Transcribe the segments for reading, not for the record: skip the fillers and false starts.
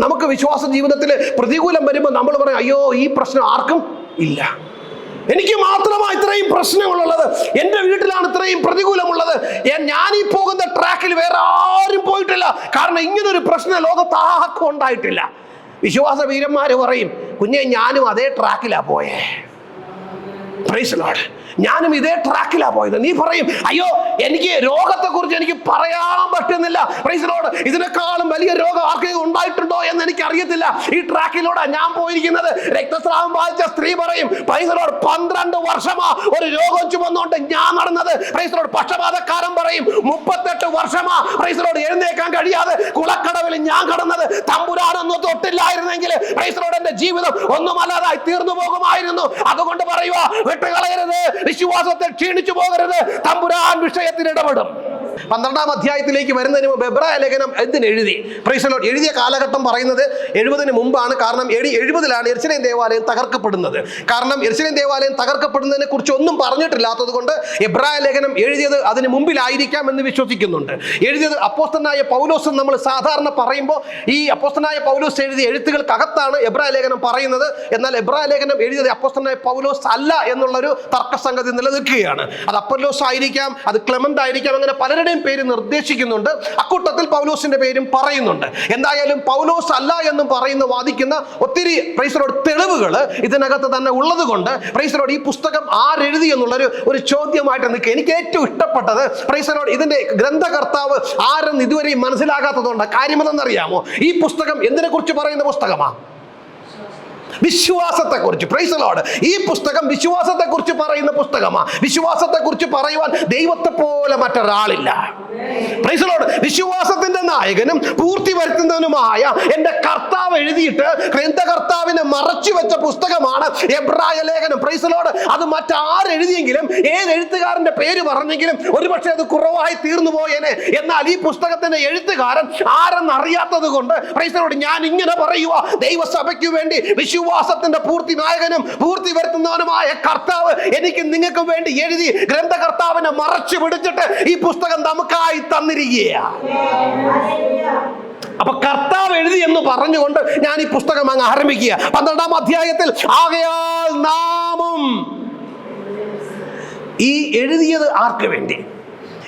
നമുക്ക് വിശ്വാസ ജീവിതത്തിൽ പ്രതികൂലം വരുമ്പോൾ നമ്മൾ പറയും, അയ്യോ ഈ പ്രശ്നം ആർക്കും ഇല്ല, എനിക്ക് മാത്രമാണ് ഇത്രയും പ്രശ്നങ്ങളുള്ളത്, എൻ്റെ വീട്ടിലാണ് ഇത്രയും പ്രതികൂലമുള്ളത്, ഞാൻ ഈ പോകുന്ന ട്രാക്കിൽ വേറെ ആരും പോയിട്ടില്ല, കാരണം ഇങ്ങനൊരു പ്രശ്നം ലോകത്ത് ആർക്കും ഉണ്ടായിട്ടില്ല. വിശ്വാസ വീരന്മാര് പറയും, കുഞ്ഞെ ഞാനും അതേ ട്രാക്കിലാ പോയേ, പ്രൈസ് ലോർഡ്, ഞാനും ഇതേ ട്രാക്കിലാ പോയത്. നീ പറയും, അയ്യോ എനിക്ക് രോഗത്തെക്കുറിച്ച് എനിക്ക് പറയാൻ പറ്റുന്നില്ല, പ്രൈസ് ലോർഡ്, ഇതിനേക്കാളും വലിയ രോഗം ആർക്കെങ്കിലും ഉണ്ടായിട്ടുണ്ടോ എന്ന് എനിക്ക് അറിയത്തില്ല, ഈ ട്രാക്കിലൂടെ ഞാൻ പോയിരിക്കുന്നത്. രക്തസ്രാവം ബാധിച്ച സ്ത്രീ പറയും, പ്രൈസ് ലോർഡ്, 12 വർഷമാ ഒരു രോഗം ചുമന്നുകൊണ്ട് ഞാൻ നടന്നത്. പ്രൈസ് ലോർഡ്, പക്ഷപാതക്കാരൻ പറയും, 38 വർഷമാ പ്രൈസ് ലോർഡ് എഴുന്നേക്കാൻ കഴിയാതെ കുളക്കടവിൽ ഞാൻ കടന്നത്. തമ്പുരാനൊന്നും തൊട്ടില്ലായിരുന്നെങ്കിൽ പ്രൈസ് ലോർഡ് എന്റെ ജീവിതം ഒന്നുമല്ലാതായി തീർന്നു പോകുമായിരുന്നു. അതുകൊണ്ട് പറയുക, വിട്ടുകളയരുത്, വിശ്വാസത്തെ ക്ഷീണിച്ചു പോകരുത്, തമ്പുരാൻ വിഷയത്തിൽ ഇടപെടും. 12-ാം അധ്യായത്തിലേക്ക് വരുന്നതിന് മുമ്പ് എബ്രായ ലേഖനം എന്തിനെഴുതി? Price the Lord. എഴുതിയ കാലഘട്ടം പറയുന്നത് 70-ന് മുമ്പാണ്. കാരണം 70-ലാണ് യെരുശലേം ദേവാലയം തകർക്കപ്പെടുന്നത്. കാരണം യെരുശലേം ദേവാലയം തകർക്കപ്പെടുന്നതിനെ കുറിച്ച് ഒന്നും പറഞ്ഞിട്ടില്ലാത്തത് കൊണ്ട് എബ്രായ ലേഖനം എഴുതിയത് അതിന് മുമ്പിലായിരിക്കാം എന്ന് വിശ്വസിക്കുന്നുണ്ട്. എഴുതിയത് അപ്പോസ്തലനായ പൗലോസ്. നമ്മൾ സാധാരണ പറയുമ്പോൾ ഈ അപ്പോസ്തലനായ പൗലോസ് എഴുതിയ എഴുത്തുകൾക്കകത്താണ് എബ്രായ ലേഖനം പറയുന്നത്. എന്നാൽ എബ്രായ ലേഖനം എഴുതിയത് അപ്പോസ്തലനായ പൗലോസ് അല്ല എന്നുള്ളൊരു തർക്കസംഗതി നിലനിൽക്കുകയാണ്. അത് അപ്പൊല്ലോസ് ആയിരിക്കാം, അത് ക്ലെമന്റ് ആയിരിക്കാം, അങ്ങനെ പലരുടെയും പേര് നിർദ്ദേശിക്കുന്നുണ്ട്. അക്കൂട്ടത്തിൽ പൗലോസിന്റെ പേരും പറയുന്നുണ്ട്. എന്തായാലും പൗലോസ് അല്ല എന്നും പറയുന്ന വാദിക്കുന്ന ഒത്തിരി പ്രൈസ് ദി ലോർഡ് തെളിവുകൾ ഇതിനകത്ത് തന്നെ ഉള്ളത് കൊണ്ട് പ്രൈസ് ദി ലോർഡ് ഈ പുസ്തകം ആരെഴുതി എന്നുള്ളൊരു ചോദ്യമായിട്ട് നിൽക്കുക. എനിക്ക് ഏറ്റവും ഇഷ്ടപ്പെട്ടത് പ്രൈസ് ദി ലോർഡ് ഇതിന്റെ ഗ്രന്ഥകർത്താവ് ആരെന്ന് ഇതുവരെയും മനസ്സിലാകാത്തതുകൊണ്ട്. കാര്യമെന്നറിയാമോ? ഈ പുസ്തകം എന്തിനെ കുറിച്ച് പറയുന്ന പുസ്തകമാണ്? വിശ്വാസത്തെക്കുറിച്ച്. Praise the lord. ഈ പുസ്തകം വിശ്വാസത്തെക്കുറിച്ച് പറയുന്ന പുസ്തകമാണ്. വിശ്വാസത്തെക്കുറിച്ച് പറയുവാൻ ദൈവത്തെ പോലെ മറ്റൊരാളില്ല. Price the Lord. വിശ്വാസത്തിന്റെ നായകനും പൂർത്തി വരുത്തുന്നവനുമായ എൻ്റെ കർത്താവ് എഴുതിയിട്ട് ഗ്രന്ഥകർത്താവിനെ മറച്ചു വെച്ച പുസ്തകമാണ് എബ്രായ ലേഖനം. Price the Lord. അത് മറ്റാരെഴുതിയെങ്കിലും ഏത് എഴുത്തുകാരന്റെ പേര് പറഞ്ഞെങ്കിലും ഒരുപക്ഷെ അത് കുറവായി തീർന്നു പോയേനെ. എന്നാൽ ഈ പുസ്തകത്തിന്റെ എഴുത്തുകാരൻ ആരെന്നറിയാത്തത് കൊണ്ട് പ്രൈസ് ദി ലോർഡ് ഞാൻ ഇങ്ങനെ പറയുക, ദൈവസഭയ്ക്ക് വേണ്ടി വിശ്വാസത്തിന്റെ പൂർത്തി നായകനും പൂർത്തി വരുത്തുന്നവനുമായ കർത്താവ് എനിക്ക് നിങ്ങൾക്ക് വേണ്ടി എഴുതി ഗ്രന്ഥകർത്താവിനെ മറച്ചു പിടിച്ചിട്ട് ഈ പുസ്തകം നമുക്കായി തന്നിരിക്കുകയാണ്. അപ്പൊ കർത്താവ് എഴുതി എന്ന് പറഞ്ഞുകൊണ്ട് ഞാൻ ഈ പുസ്തകം അങ്ങ് ആരംഭിക്കുക. 12-ാം അധ്യായത്തിൽ ആകയാൽ നാമും. ഈ എഴുതിയത് ആർക്ക് വേണ്ടി?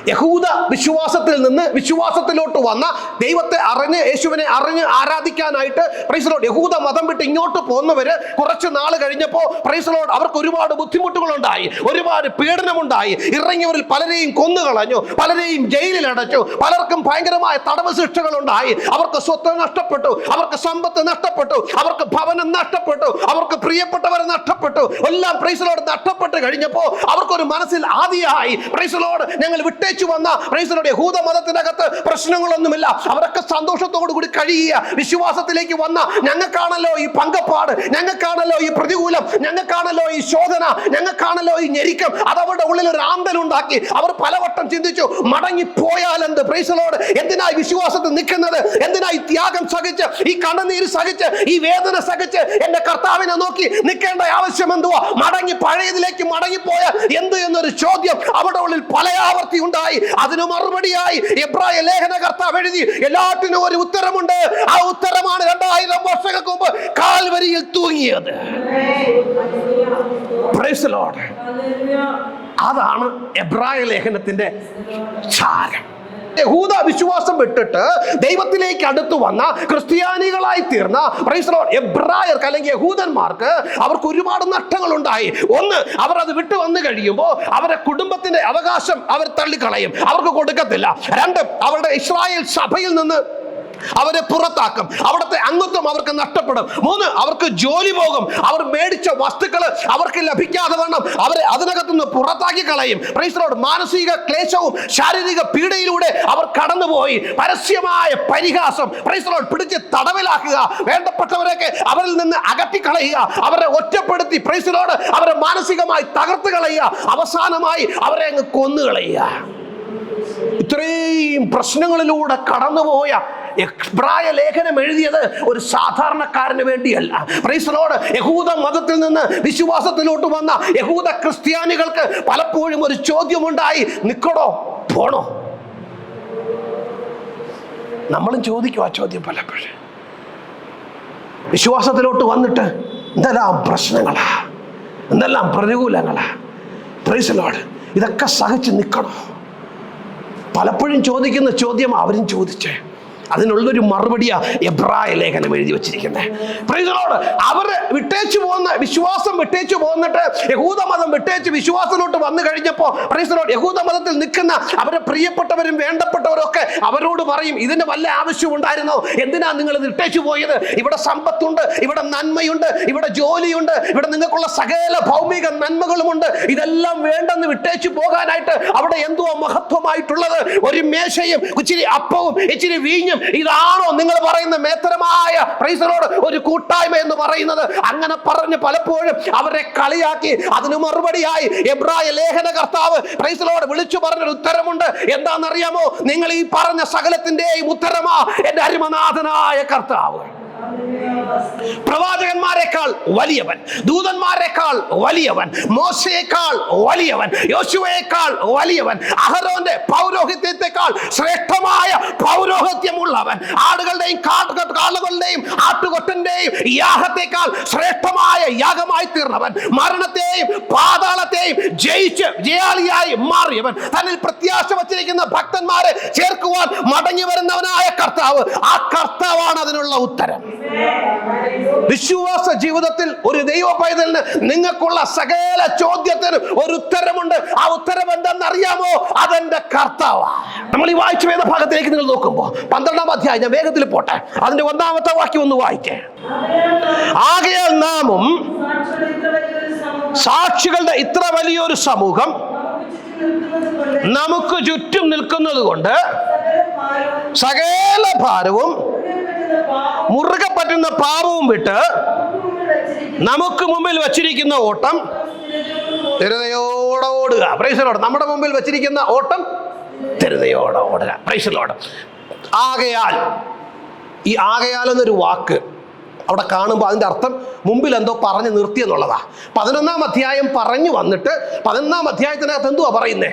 യഹൂദ വിശ്വാസത്തിൽ നിന്ന് വിശ്വാസത്തിലോട്ട് വന്ന, ദൈവത്തെ അറിഞ്ഞ് യേശുവിനെ അറിഞ്ഞ് ആരാധിക്കാനായിട്ട് പ്രൈസ് ദി ലോർഡ് യഹൂദ മതം വിട്ട് ഇങ്ങോട്ട് പോകുന്നവര് കുറച്ച് നാൾ കഴിഞ്ഞപ്പോൾ പ്രൈസ് ദി ലോർഡ് അവർക്ക് ഒരുപാട് ബുദ്ധിമുട്ടുകളുണ്ടായി, ഒരുപാട് പീഡനമുണ്ടായി. ഇറങ്ങിയവരിൽ പലരെയും കൊന്നുകളഞ്ഞു, പലരെയും ജയിലിൽ അടച്ചു, പലർക്കും ഭയങ്കരമായ തടവ് ശിക്ഷകളുണ്ടായി. അവർക്ക് സ്വത്ത് നഷ്ടപ്പെട്ടു, അവർക്ക് സമ്പത്ത് നഷ്ടപ്പെട്ടു, അവർക്ക് ഭവനം നഷ്ടപ്പെട്ടു, അവർക്ക് പ്രിയപ്പെട്ടവരെ നഷ്ടപ്പെട്ടു, എല്ലാം പ്രൈസ് ദി ലോർഡ് നഷ്ടപ്പെട്ട് കഴിഞ്ഞപ്പോൾ അവർക്കൊരു മനസ്സിൽ ആദിയായി പ്രൈസ് ദി ലോർഡ് ഞങ്ങൾ വിട്ടേ വന്ന പ്രൈസ് ദി ലോർഡ് യഹൂദ മതത്തിനകത്ത് പ്രശ്നങ്ങളൊന്നുമില്ല, അവരൊക്കെ സന്തോഷത്തോടു കൂടി കഴിയുക. വിശ്വാസത്തിലേക്ക് വന്ന ഞങ്ങൾക്കാണല്ലോ ഈ പങ്കപ്പാട്, ഞങ്ങൾക്കാണല്ലോ ഈ പ്രതികൂലം, ഞങ്ങൾക്കാണല്ലോ ഈ ശോധന, ഞങ്ങൾക്കാണല്ലോ ഈ ഞെരുക്കം. അതവരുടെ ഉള്ളിൽ ഒരു ആന്തലുണ്ടാക്കി. അവർ പലവട്ടം ചിന്തിച്ചു, മടങ്ങിപ്പോയാലെന്ത്? Price the Lord. എന്തിനായി വിശ്വാസത്തിൽ നിൽക്കുന്നത്? എന്തിനായി ത്യാഗം സഹിച്ച്, ഈ കണ്ണുനീര് സഹിച്ച്, ഈ വേദന സഹിച്ച് എന്റെ കർത്താവിനെ നോക്കി നിൽക്കേണ്ട ആവശ്യം എന്തുവാ? മടങ്ങി പഴയതിലേക്ക് മടങ്ങിപ്പോയാൽ എന്ത് എന്നൊരു ചോദ്യം അവരുടെ ഉള്ളിൽ പല ആവർത്തി ഉണ്ടായി. അതിന് മറുപടിയായി എബ്രായ ലേഖന കർത്താവ് എഴുതി, എല്ലാറ്റിനും ഒരു ഉത്തരമുണ്ട്. ആ ഉത്തരമാണ് 2000 വർഷങ്ങൾക്ക് മുമ്പ് കാൽവരിയിൽ തൂങ്ങിയത്. Price the Lord. അതാണ് എബ്രായ ലേഖനത്തിന്റെ സാരം. യഹൂദ വിശ്വാസം വിട്ടിട്ട് ദൈവത്തിലേക്ക് അടുത്തു വന്ന ക്രിസ്ത്യാനികളായി തീർന്ന പ്രൈസ് ദി ലോർഡ് എബ്രായർക്ക് അല്ലെങ്കിൽ യഹൂദന്മാർക്ക് അവർക്ക് ഒരുപാട് നഷ്ടങ്ങൾ ഉണ്ടായി. ഒന്ന്, അവർ അത് വിട്ടു വന്നു കഴിയുമ്പോൾ അവരുടെ കുടുംബത്തിന്റെ അവകാശം അവർ തള്ളിക്കളയും, അവർക്ക് കൊടുക്കത്തില്ല. രണ്ട്, അവരുടെ ഇസ്രായേൽ സഭയിൽ നിന്ന് അവരെ പുറത്താക്കും, അവിടുത്തെ അംഗത്വം അവർക്ക് നഷ്ടപ്പെടും. മൂന്ന്, അവർക്ക് ജോലി പോകും, അവർ മേടിച്ച വസ്തുക്കൾ അവർക്ക് ലഭിക്കാതെ വണ്ണം അവരെ അതിനകത്തുനിന്ന് പുറത്താക്കി കളയും. Price the Lord. മാനസിക ക്ലേശവും ശാരീരിക പീഡയിലൂടെ അവർ കടന്നുപോയി. പരസ്യമായ പരിഹാസം പ്രൈസ് ദി ലോർഡ് പിടിച്ച് തടവിലാക്കുക, വേണ്ടപ്പെട്ടവരൊക്കെ അവരിൽ നിന്ന് അകറ്റിക്കളയുക, അവരെ ഒറ്റപ്പെടുത്തി പ്രൈസ് ദി ലോർഡ് അവരെ മാനസികമായി തകർത്ത് കളയുക, അവസാനമായി അവരെ അങ്ങ് കൊന്നുകളയുക. ഇത്രയും പ്രശ്നങ്ങളിലൂടെ കടന്നുപോയ എബ്രായ ലേഖനം എഴുതിയത് ഒരു സാധാരണക്കാരന് വേണ്ടിയല്ല. Price the Lord. യഹൂദ മതത്തിൽ നിന്ന് വിശ്വാസത്തിലോട്ട് വന്ന യഹൂദ ക്രിസ്ത്യാനികൾക്ക് പലപ്പോഴും ഒരു ചോദ്യമുണ്ടായി, നിക്കടോ പോണോ? നമ്മളും ചോദിക്കും ആ ചോദ്യം പലപ്പോഴും. വിശ്വാസത്തിലോട്ട് വന്നിട്ട് എന്തെല്ലാം പ്രശ്നങ്ങളാ, എന്തെല്ലാം പ്രതികൂലങ്ങളാ. Price the Lord. ഇതൊക്കെ സഹിച്ച് നിൽക്കണോ? പലപ്പോഴും ചോദിക്കുന്ന ചോദ്യം അവരും ചോദിച്ചേ. അതിനുള്ളൊരു മറുപടിയാ എബ്രായ ലേഖനം എഴുതി വെച്ചിരിക്കുന്നത്. Praise the lord. അവർ വിട്ടേച്ചു പോകുന്ന വിശ്വാസം വിട്ടേച്ചു പോന്നിട്ട് യഹൂദ മതം വിട്ടേച്ച് വിശ്വാസത്തിലോട്ട് വന്നു കഴിഞ്ഞപ്പോൾ പ്രൈസ് ദി ലോർഡ്, യഹൂദ മതത്തിൽ നിൽക്കുന്ന അവരെ പ്രിയപ്പെട്ടവരും വേണ്ടപ്പെട്ടവരും ഒക്കെ അവരോട് പറയും, ഇതിന് വല്ല ആവശ്യമുണ്ടായിരുന്നോ? എന്തിനാ നിങ്ങൾ വിട്ടേച്ചു പോയത്? ഇവിടെ സമ്പത്തുണ്ട്, ഇവിടെ നന്മയുണ്ട്, ഇവിടെ ജോലിയുണ്ട്, ഇവിടെ നിങ്ങൾക്കുള്ള സകല ഭൗമിക നന്മകളുമുണ്ട്. ഇതെല്ലാം വേണ്ടെന്ന് വിട്ടേച്ചു പോകാനായിട്ട് അവിടെ എന്തോ മഹത്വമായിട്ടുള്ളത്? ഒരു മേശയും ഇച്ചിരി അപ്പവും ഇച്ചിരി വീഞ്ഞും, ഇതാണോ നിങ്ങൾ പറയുന്ന മേത്തരമായ പ്രൈസ് ദി ലോർഡ് ഒരു കൂട്ടായ്മ എന്ന് പറയുന്നത്? അങ്ങനെ പറഞ്ഞ് പലപ്പോഴും അവരെ കളിയാക്കി. അതിന് മറുപടിയായി എബ്രായ ലേഖന കർത്താവ് പ്രൈസ് ദി ലോർഡ് വിളിച്ചു പറഞ്ഞൊരു ഉത്തരമുണ്ട്. എന്താണെന്നറിയാമോ? നിങ്ങൾ ഈ പറഞ്ഞ സകലത്തിന്റെയും ഉത്തരമാ എന്റെ അരിമനാഥനായ കർത്താവ്. പ്രവാചകന്മാരെക്കാൾ വലിയവൻ, ദൂതന്മാരെക്കാൾ വലിയവൻ, മോശയേക്കാൾ വലിയവൻ, യോശുവയേക്കാൾ വലിയവൻ, അഹരോന്റെ പൗരോഹിത്യത്തെക്കാൾ ശ്രേഷ്ഠമായ പൗരോഹിത്യമുള്ളവൻ, ആടുകളുടെയും കാളുകളുടെയും ആട്ടുകൊറ്റന്റെയും യാഗത്തെക്കാൾ ശ്രേഷ്ഠമായ യാഗമായി തീർന്നവൻ, മരണത്തെയും പാതാളത്തെയും ജയിച്ച് ജയാളിയായി മാറിയവൻ, തന്നിൽ പ്രത്യാശ വച്ചിരിക്കുന്ന ഭക്തന്മാരെ ചേർക്കുവാൻ മടങ്ങി വരുന്നവനായ കർത്താവ്. ആ കർത്താവാണ് അതിനുള്ള ഉത്തരം. വിശ്വാസ ജീവിതത്തിൽ ഒരു ദൈവ പൈതലിന് നിങ്ങൾക്കുള്ള സകല ചോദ്യത്തിന് ഒരു ഉത്തരമുണ്ട്. ആ ഉത്തരം എന്തെന്നറിയാമോ? അതെന്റെ കർത്താവാണ്. നമ്മൾ ഈ വായിച്ച വേദഭാഗത്തിലേക്ക് നിങ്ങൾ നോക്കുമ്പോൾ 12-ാം അധ്യായം, ഞാൻ വേഗത്തിൽ പോട്ടെ, അതിന്റെ 1-ാമത്തെ വാക്യം ഒന്ന് വായിക്കേ. ആകയാൽ നാമും സാക്ഷികളുടെ ഇത്ര വലിയൊരു സമൂഹം നമുക്ക് ചുറ്റും നിൽക്കുന്നത് കൊണ്ട് സകല ഭാരവും മുറുകെ പറ്റുന്ന പാപവും വിട്ട് നമുക്ക് മുമ്പിൽ വച്ചിരിക്കുന്ന ഓട്ടം സ്ഥിരതയോടെ ഓടുക. Price the Lord. നമ്മുടെ മുമ്പിൽ വച്ചിരിക്കുന്ന ഓട്ടം സ്ഥിരതയോടെ ഓടുക. Price the Lord. ആകയാൽ, ഈ ആകയാൽ എന്നൊരു വാക്ക് അവിടെ കാണുമ്പോൾ അതിൻ്റെ അർത്ഥം മുമ്പിൽ എന്തോ പറഞ്ഞു നിർത്തി എന്നുള്ളതാ. 11-ാം അധ്യായം പറഞ്ഞു വന്നിട്ട് 11-ാം അധ്യായത്തിനകത്ത് എന്തുവാ പറയുന്നേ?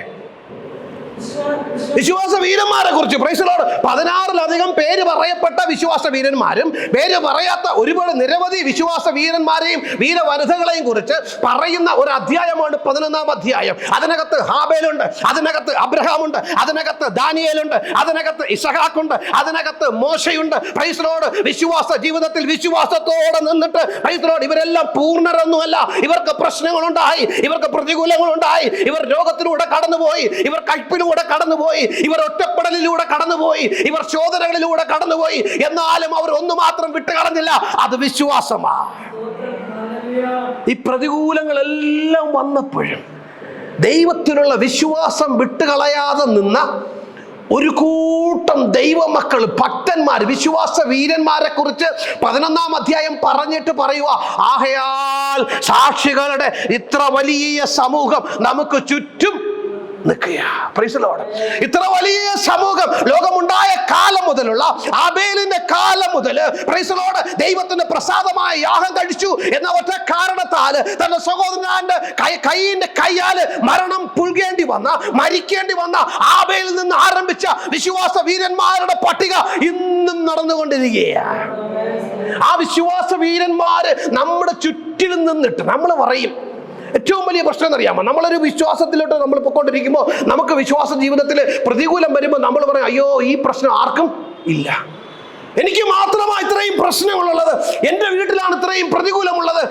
വിശ്വാസ വീരന്മാരെ കുറിച്ച്. Price the Lord. 16-ലധികം പേര് പറയപ്പെട്ട വിശ്വാസ വീരന്മാരും പേര് പറയാത്ത ഒരുപാട് നിരവധി വിശ്വാസ വീരന്മാരെയും വീരവനിതകളെയും കുറിച്ച് പറയുന്ന ഒരു അധ്യായമാണ് 11-ാം അധ്യായം. അതിനകത്ത് ഹാബേലുണ്ട്, അതിനകത്ത് അബ്രഹാമുണ്ട്, അതിനകത്ത് ദാനിയേലുണ്ട്, അതിനകത്ത് ഇസഹാക്കുണ്ട്, അതിനകത്ത് മോശയുണ്ട്. Price the Lord. വിശ്വാസ ജീവിതത്തിൽ വിശ്വാസത്തോടെ നിന്നിട്ട് പ്രൈസ് ദി ലോർഡ് ഇവരെല്ലാം പൂർണ്ണരൊന്നുമല്ല. ഇവർക്ക് പ്രശ്നങ്ങളുണ്ടായി, ഇവർക്ക് പ്രതികൂലങ്ങളുണ്ടായി, ഇവർ രോഗത്തിലൂടെ കടന്നുപോയി, ഇവർ കയ്പിലൂടെ കടന്നുപോയി, ഇവർ ഒറ്റപ്പെടലിലൂടെ കടന്നുപോയി, ഇവർ ശോധനകളിലൂടെ കടന്നുപോയി. എന്നാലും അവർ ഒന്നു മാത്രം വിട്ടുകളഞ്ഞില്ല, അത് വിശ്വാസമാണ്. ഈ പ്രതികൂലങ്ങളെല്ലാം വന്നപ്പോഴും ദൈവത്തിനുള്ള വിശ്വാസം വിട്ടുകളയാതെ നിന്ന ഒരു കൂട്ടം ദൈവമക്കൾ, ഭക്തന്മാർ, വിശ്വാസ വീരന്മാരെ കുറിച്ച് 11-ാം അധ്യായം പറഞ്ഞിട്ട് പറയുക, ആകയാൽ സാക്ഷികളുടെ ഇത്ര വലിയ സമൂഹം നമുക്ക് ചുറ്റും നിൽക്കുക. Price the Lord. ഇത്ര വലിയ സമൂഹം ലോകമുണ്ടായ കാലം മുതലുള്ള ആബേലിന്റെ കാലം മുതൽ പ്രൈസ് ദി ലോർഡ് ദൈവത്തിന്റെ പ്രസാദമായ യാഗം കഴിച്ചു എന്ന ഒറ്റ കാരണത്താൽ തന്റെ സഹോദരന്റെ കൈയിന്റെ കയ്യാല് മരണം മരിക്കേണ്ടി വന്ന ആബേലിൽ നിന്ന് ആരംഭിച്ച വിശ്വാസ വീരന്മാരുടെ പട്ടിക ഇന്നും നടന്നുകൊണ്ടിരിക്കുകയാണ്. ആ വിശ്വാസ വീരന്മാര് നമ്മുടെ ചുറ്റിലും നിന്നിട്ട് നമ്മൾ പറയും, ഏറ്റവും വലിയ പ്രശ്നം എന്നറിയാമോ? നമ്മളൊരു വിശ്വാസത്തിലോട്ട് നമ്മൾ പൊയ്ക്കൊണ്ടിരിക്കുമ്പോൾ നമുക്ക് വിശ്വാസ ജീവിതത്തിൽ പ്രതികൂലം വരുമ്പോൾ നമ്മൾ പറയും, അയ്യോ ഈ പ്രശ്നം ആർക്കും ഇല്ല, എനിക്ക് മാത്രമാണ് ഇത്രയും പ്രശ്നങ്ങളുള്ളത്, എൻ്റെ വീട്ടിലാണ് ഇത്രയും പ്രതികൂലമുള്ളത്,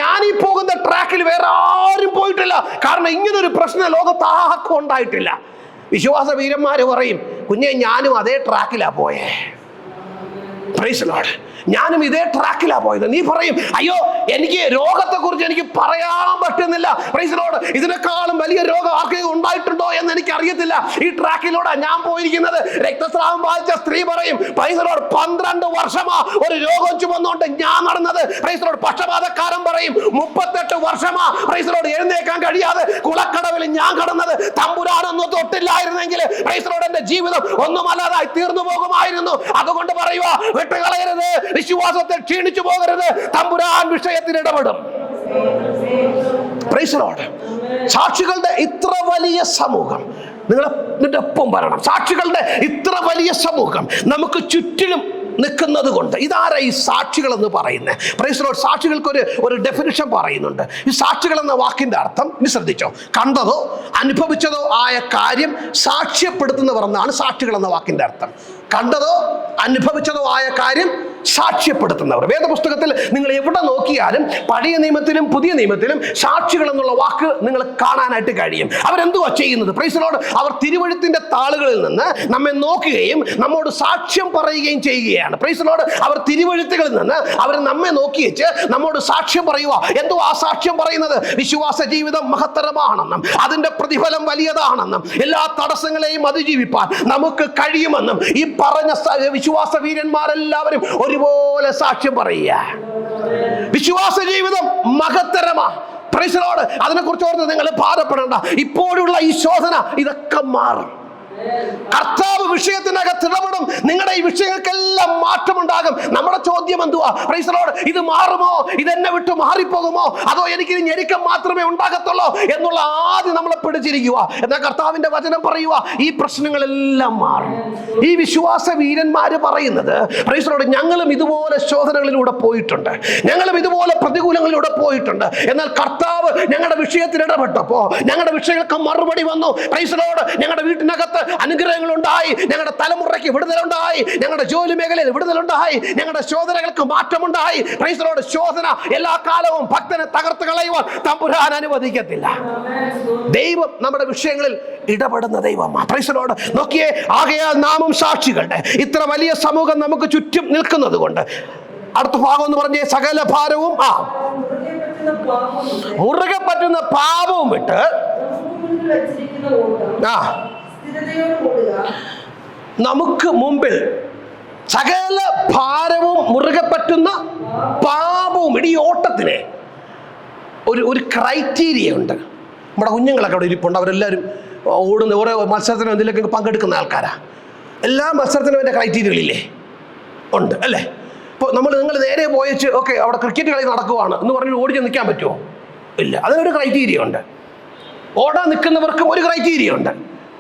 ഞാൻ ഈ പോകുന്ന ട്രാക്കിൽ വേറെ ആരും പോയിട്ടില്ല, കാരണം ഇങ്ങനൊരു പ്രശ്നം ലോകത്ത് ആർക്കും ഉണ്ടായിട്ടില്ല. വിശ്വാസ വീരന്മാര് പറയും, കുഞ്ഞെ ഞാനും അതേ ട്രാക്കിലാ പോയേ. Price the Lord. ഞാനും ഇതേ ട്രാക്കിലാ പോയത്. നീ പറയും, അയ്യോ എനിക്ക് രോഗത്തെ കുറിച്ച് എനിക്ക് പറയാൻ പറ്റുന്നില്ല. Price the Lord. ഇതിനേക്കാളും വലിയ രോഗം ആർക്കെങ്കിലും ഉണ്ടായിട്ടുണ്ടോ എന്ന് എനിക്ക് അറിയത്തില്ല. ഈ ട്രാക്കിലൂടെ ഞാൻ പോയിരിക്കുന്നത്. രക്തസ്രാവം ബാധിച്ച സ്ത്രീ പറയും, പ്രൈസ് ദി ലോർഡ്, 12 വർഷമാ ഒരു രോഗം ചുമന്നുകൊണ്ട് ഞാൻ നടന്നത്. Price the Lord. പക്ഷപാതക്കാരൻ പറയും, 38 വർഷമാ പ്രൈസ് ദി ലോർഡ് എഴുന്നേക്കാൻ കഴിയാതെ കുളക്കടവിൽ ഞാൻ കടന്നത്. തമ്പുരാനൊന്നും തൊട്ടില്ലായിരുന്നെങ്കിൽ പ്രൈസ് ദി ലോർഡ് എന്റെ ജീവിതം ഒന്നുമല്ലാതായി തീർന്നു പോകുമായിരുന്നു. അതുകൊണ്ട് പറയുക, വിട്ടുകളയരുത്, വിശ്വാസത്തിൽ ക്ഷീണിച്ചു പോകരുത്, തമ്പുരാൻ വിഷയത്തിൽ ഇടപെടും. Price the Lord. സാക്ഷികളുടെ ഇത്ര വലിയ സമൂഹം, നിങ്ങളുടെ ഒപ്പം വരണം. സാക്ഷികളുടെ ഇത്ര വലിയ സമൂഹം നമുക്ക് ചുറ്റിലും നിൽക്കുന്നത് കൊണ്ട്. ഇതാരാ ഈ സാക്ഷികൾ എന്ന് പറയുന്നത്? Price the Lord. സാക്ഷികൾക്ക് ഒരു ഡെഫിനിഷൻ പറയുന്നുണ്ട്. ഈ സാക്ഷികൾ എന്ന വാക്കിന്റെ അർത്ഥം ഇനി ശ്രദ്ധിച്ചോ, കണ്ടതോ അനുഭവിച്ചതോ ആയ കാര്യം സാക്ഷ്യപ്പെടുത്തുന്നവർ എന്നാണ് സാക്ഷികൾ എന്ന വാക്കിന്റെ അർത്ഥം. കണ്ടതോ അനുഭവിച്ചതോ ആയ കാര്യം സാക്ഷ്യപ്പെടുത്തുന്നവർ. വേദപുസ്തകത്തിൽ നിങ്ങൾ എവിടെ നോക്കിയാലും പഴയ നിയമത്തിലും പുതിയ നിയമത്തിലും സാക്ഷികൾ എന്നുള്ള വാക്ക് നിങ്ങൾ കാണാനായിട്ട് കഴിയും. അവരെന്തുവാ ചെയ്യുന്നത്? Praise the lord. അവർ തിരുവഴുത്തിന്റെ താളുകളിൽ നിന്ന് നമ്മെ നോക്കുകയും നമ്മോട് സാക്ഷ്യം പറയുകയും ചെയ്യുകയാണ്. Praise the lord. അവർ തിരുവഴുത്തുകളിൽ നിന്ന് അവർ നമ്മെ നോക്കിയേച്ച് നമ്മോട് സാക്ഷ്യം പറയുക. എന്തോ ആ സാക്ഷ്യം പറയുന്നത്? വിശ്വാസ ജീവിതം മഹത്തരമാണെന്നും അതിന്റെ പ്രതിഫലം വലിയതാണെന്നും എല്ലാ തടസ്സങ്ങളെയും അതിജീവിപ്പാൻ നമുക്ക് കഴിയുമെന്നും ഈ പറഞ്ഞ വിശ്വാസ വീരന്മാരെല്ലാവരും ഒരുപോലെ സാക്ഷ്യം പറയുക. വിശ്വാസ ജീവിതം മഹത്തരമാ. Price the Lord. അതിനെക്കുറിച്ച് ഓർത്ത് നിങ്ങൾ ഭാരപ്പെടേണ്ട. ഇപ്പോഴുള്ള ഈ ശോധന ഇതൊക്കെ മാറും. കർത്താവ് വിഷയത്തിനകത്ത് ഇടപെടും. നിങ്ങളുടെ ഈ വിഷയങ്ങൾക്കെല്ലാം മാറ്റമുണ്ടാകും. നമ്മുടെ ചോദ്യം എന്തുവാ? Price the Lord. ഇത് മാറുമോ? ഇതെന്നെ വിട്ട് മാറിപ്പോകുമോ? അതോ എനിക്ക് ഞെരുക്കം മാത്രമേ ഉണ്ടാകത്തുള്ളൂ എന്നുള്ള ആദ്യം നമ്മളെ പിടിച്ചിരിക്കുക. എന്നാൽ കർത്താവിന്റെ വചനം പറയുക, ഈ പ്രശ്നങ്ങളെല്ലാം മാറും. ഈ വിശ്വാസ വീരന്മാര് പറയുന്നത്, പ്രൈസ് ദി ലോർഡ്, ഞങ്ങളും ഇതുപോലെ ശോധനകളിലൂടെ പോയിട്ടുണ്ട്, ഞങ്ങളും ഇതുപോലെ പ്രതികൂലങ്ങളിലൂടെ പോയിട്ടുണ്ട്. എന്നാൽ കർത്താവ് ഞങ്ങളുടെ വിഷയത്തിൽ ഇടപെട്ടപ്പോ ഞങ്ങളുടെ വിഷയങ്ങൾക്ക് മറുപടി വന്നു. Price the Lord. ഞങ്ങളുടെ വീട്ടിനകത്ത് അനുഗ്രഹങ്ങളുണ്ടായി, ഞങ്ങളുടെ തലമുറയ്ക്ക് വിടുതലുണ്ടായി, ഞങ്ങളുടെ ജോലി മേഖലയിൽ വിടുതലുണ്ടായി, ഞങ്ങളുടെ ശോധനകൾക്ക് മാറ്റമുണ്ടായി. Praise the lord. ശോധന എല്ലാ കാലവും ഭക്തനെ തകർത്ത് കളയുവാൻ തമ്പുരാൻ അനുവദിക്കത്തില്ല. ദൈവം നമ്മുടെ വിഷയങ്ങളിൽ ഇടപെടുന്ന ദൈവമാണ്. Price the Lord. നോക്കിയേ, ആകയാൽ നാമും സാക്ഷികളുടെ ഇത്ര വലിയ സമൂഹം നമുക്ക് ചുറ്റും നിൽക്കുന്നത് കൊണ്ട്. അടുത്ത ഭാഗം എന്ന് പറഞ്ഞേ, സകല ഭാരവും മുറുകെ പറ്റുന്ന പാപവും വിട്ട് നമുക്ക് മുമ്പിൽ സകല ഭാരവും മുറുകെ പറ്റുന്ന പാപവും. ഈ ഓട്ടത്തിന് ഒരു ക്രൈറ്റീരിയ ഉണ്ട്. നമ്മുടെ കുഞ്ഞുങ്ങളൊക്കെ അവിടെ ഇരിപ്പുണ്ട്. അവരെല്ലാവരും ഓടുന്ന ഓരോ മത്സരത്തിനും എന്തിലൊക്കെ പങ്കെടുക്കുന്ന ആൾക്കാരാ. എല്ലാ മത്സരത്തിനും അതിൻ്റെ ക്രൈറ്റീരിയകളില്ലേ? ഉണ്ട് അല്ലേ? ഇപ്പോൾ നിങ്ങൾ നേരെ പോയിച്ച് ഓക്കെ അവിടെ ക്രിക്കറ്റ് കളി നടക്കുവാണ് എന്ന് പറഞ്ഞ് ഓടിച്ച് നിൽക്കാൻ പറ്റുമോ? ഇല്ല. അതിനൊരു ക്രൈറ്റീരിയ ഉണ്ട്. ഓടാൻ നിൽക്കുന്നവർക്കും ഒരു ക്രൈറ്റീരിയ ഉണ്ട്.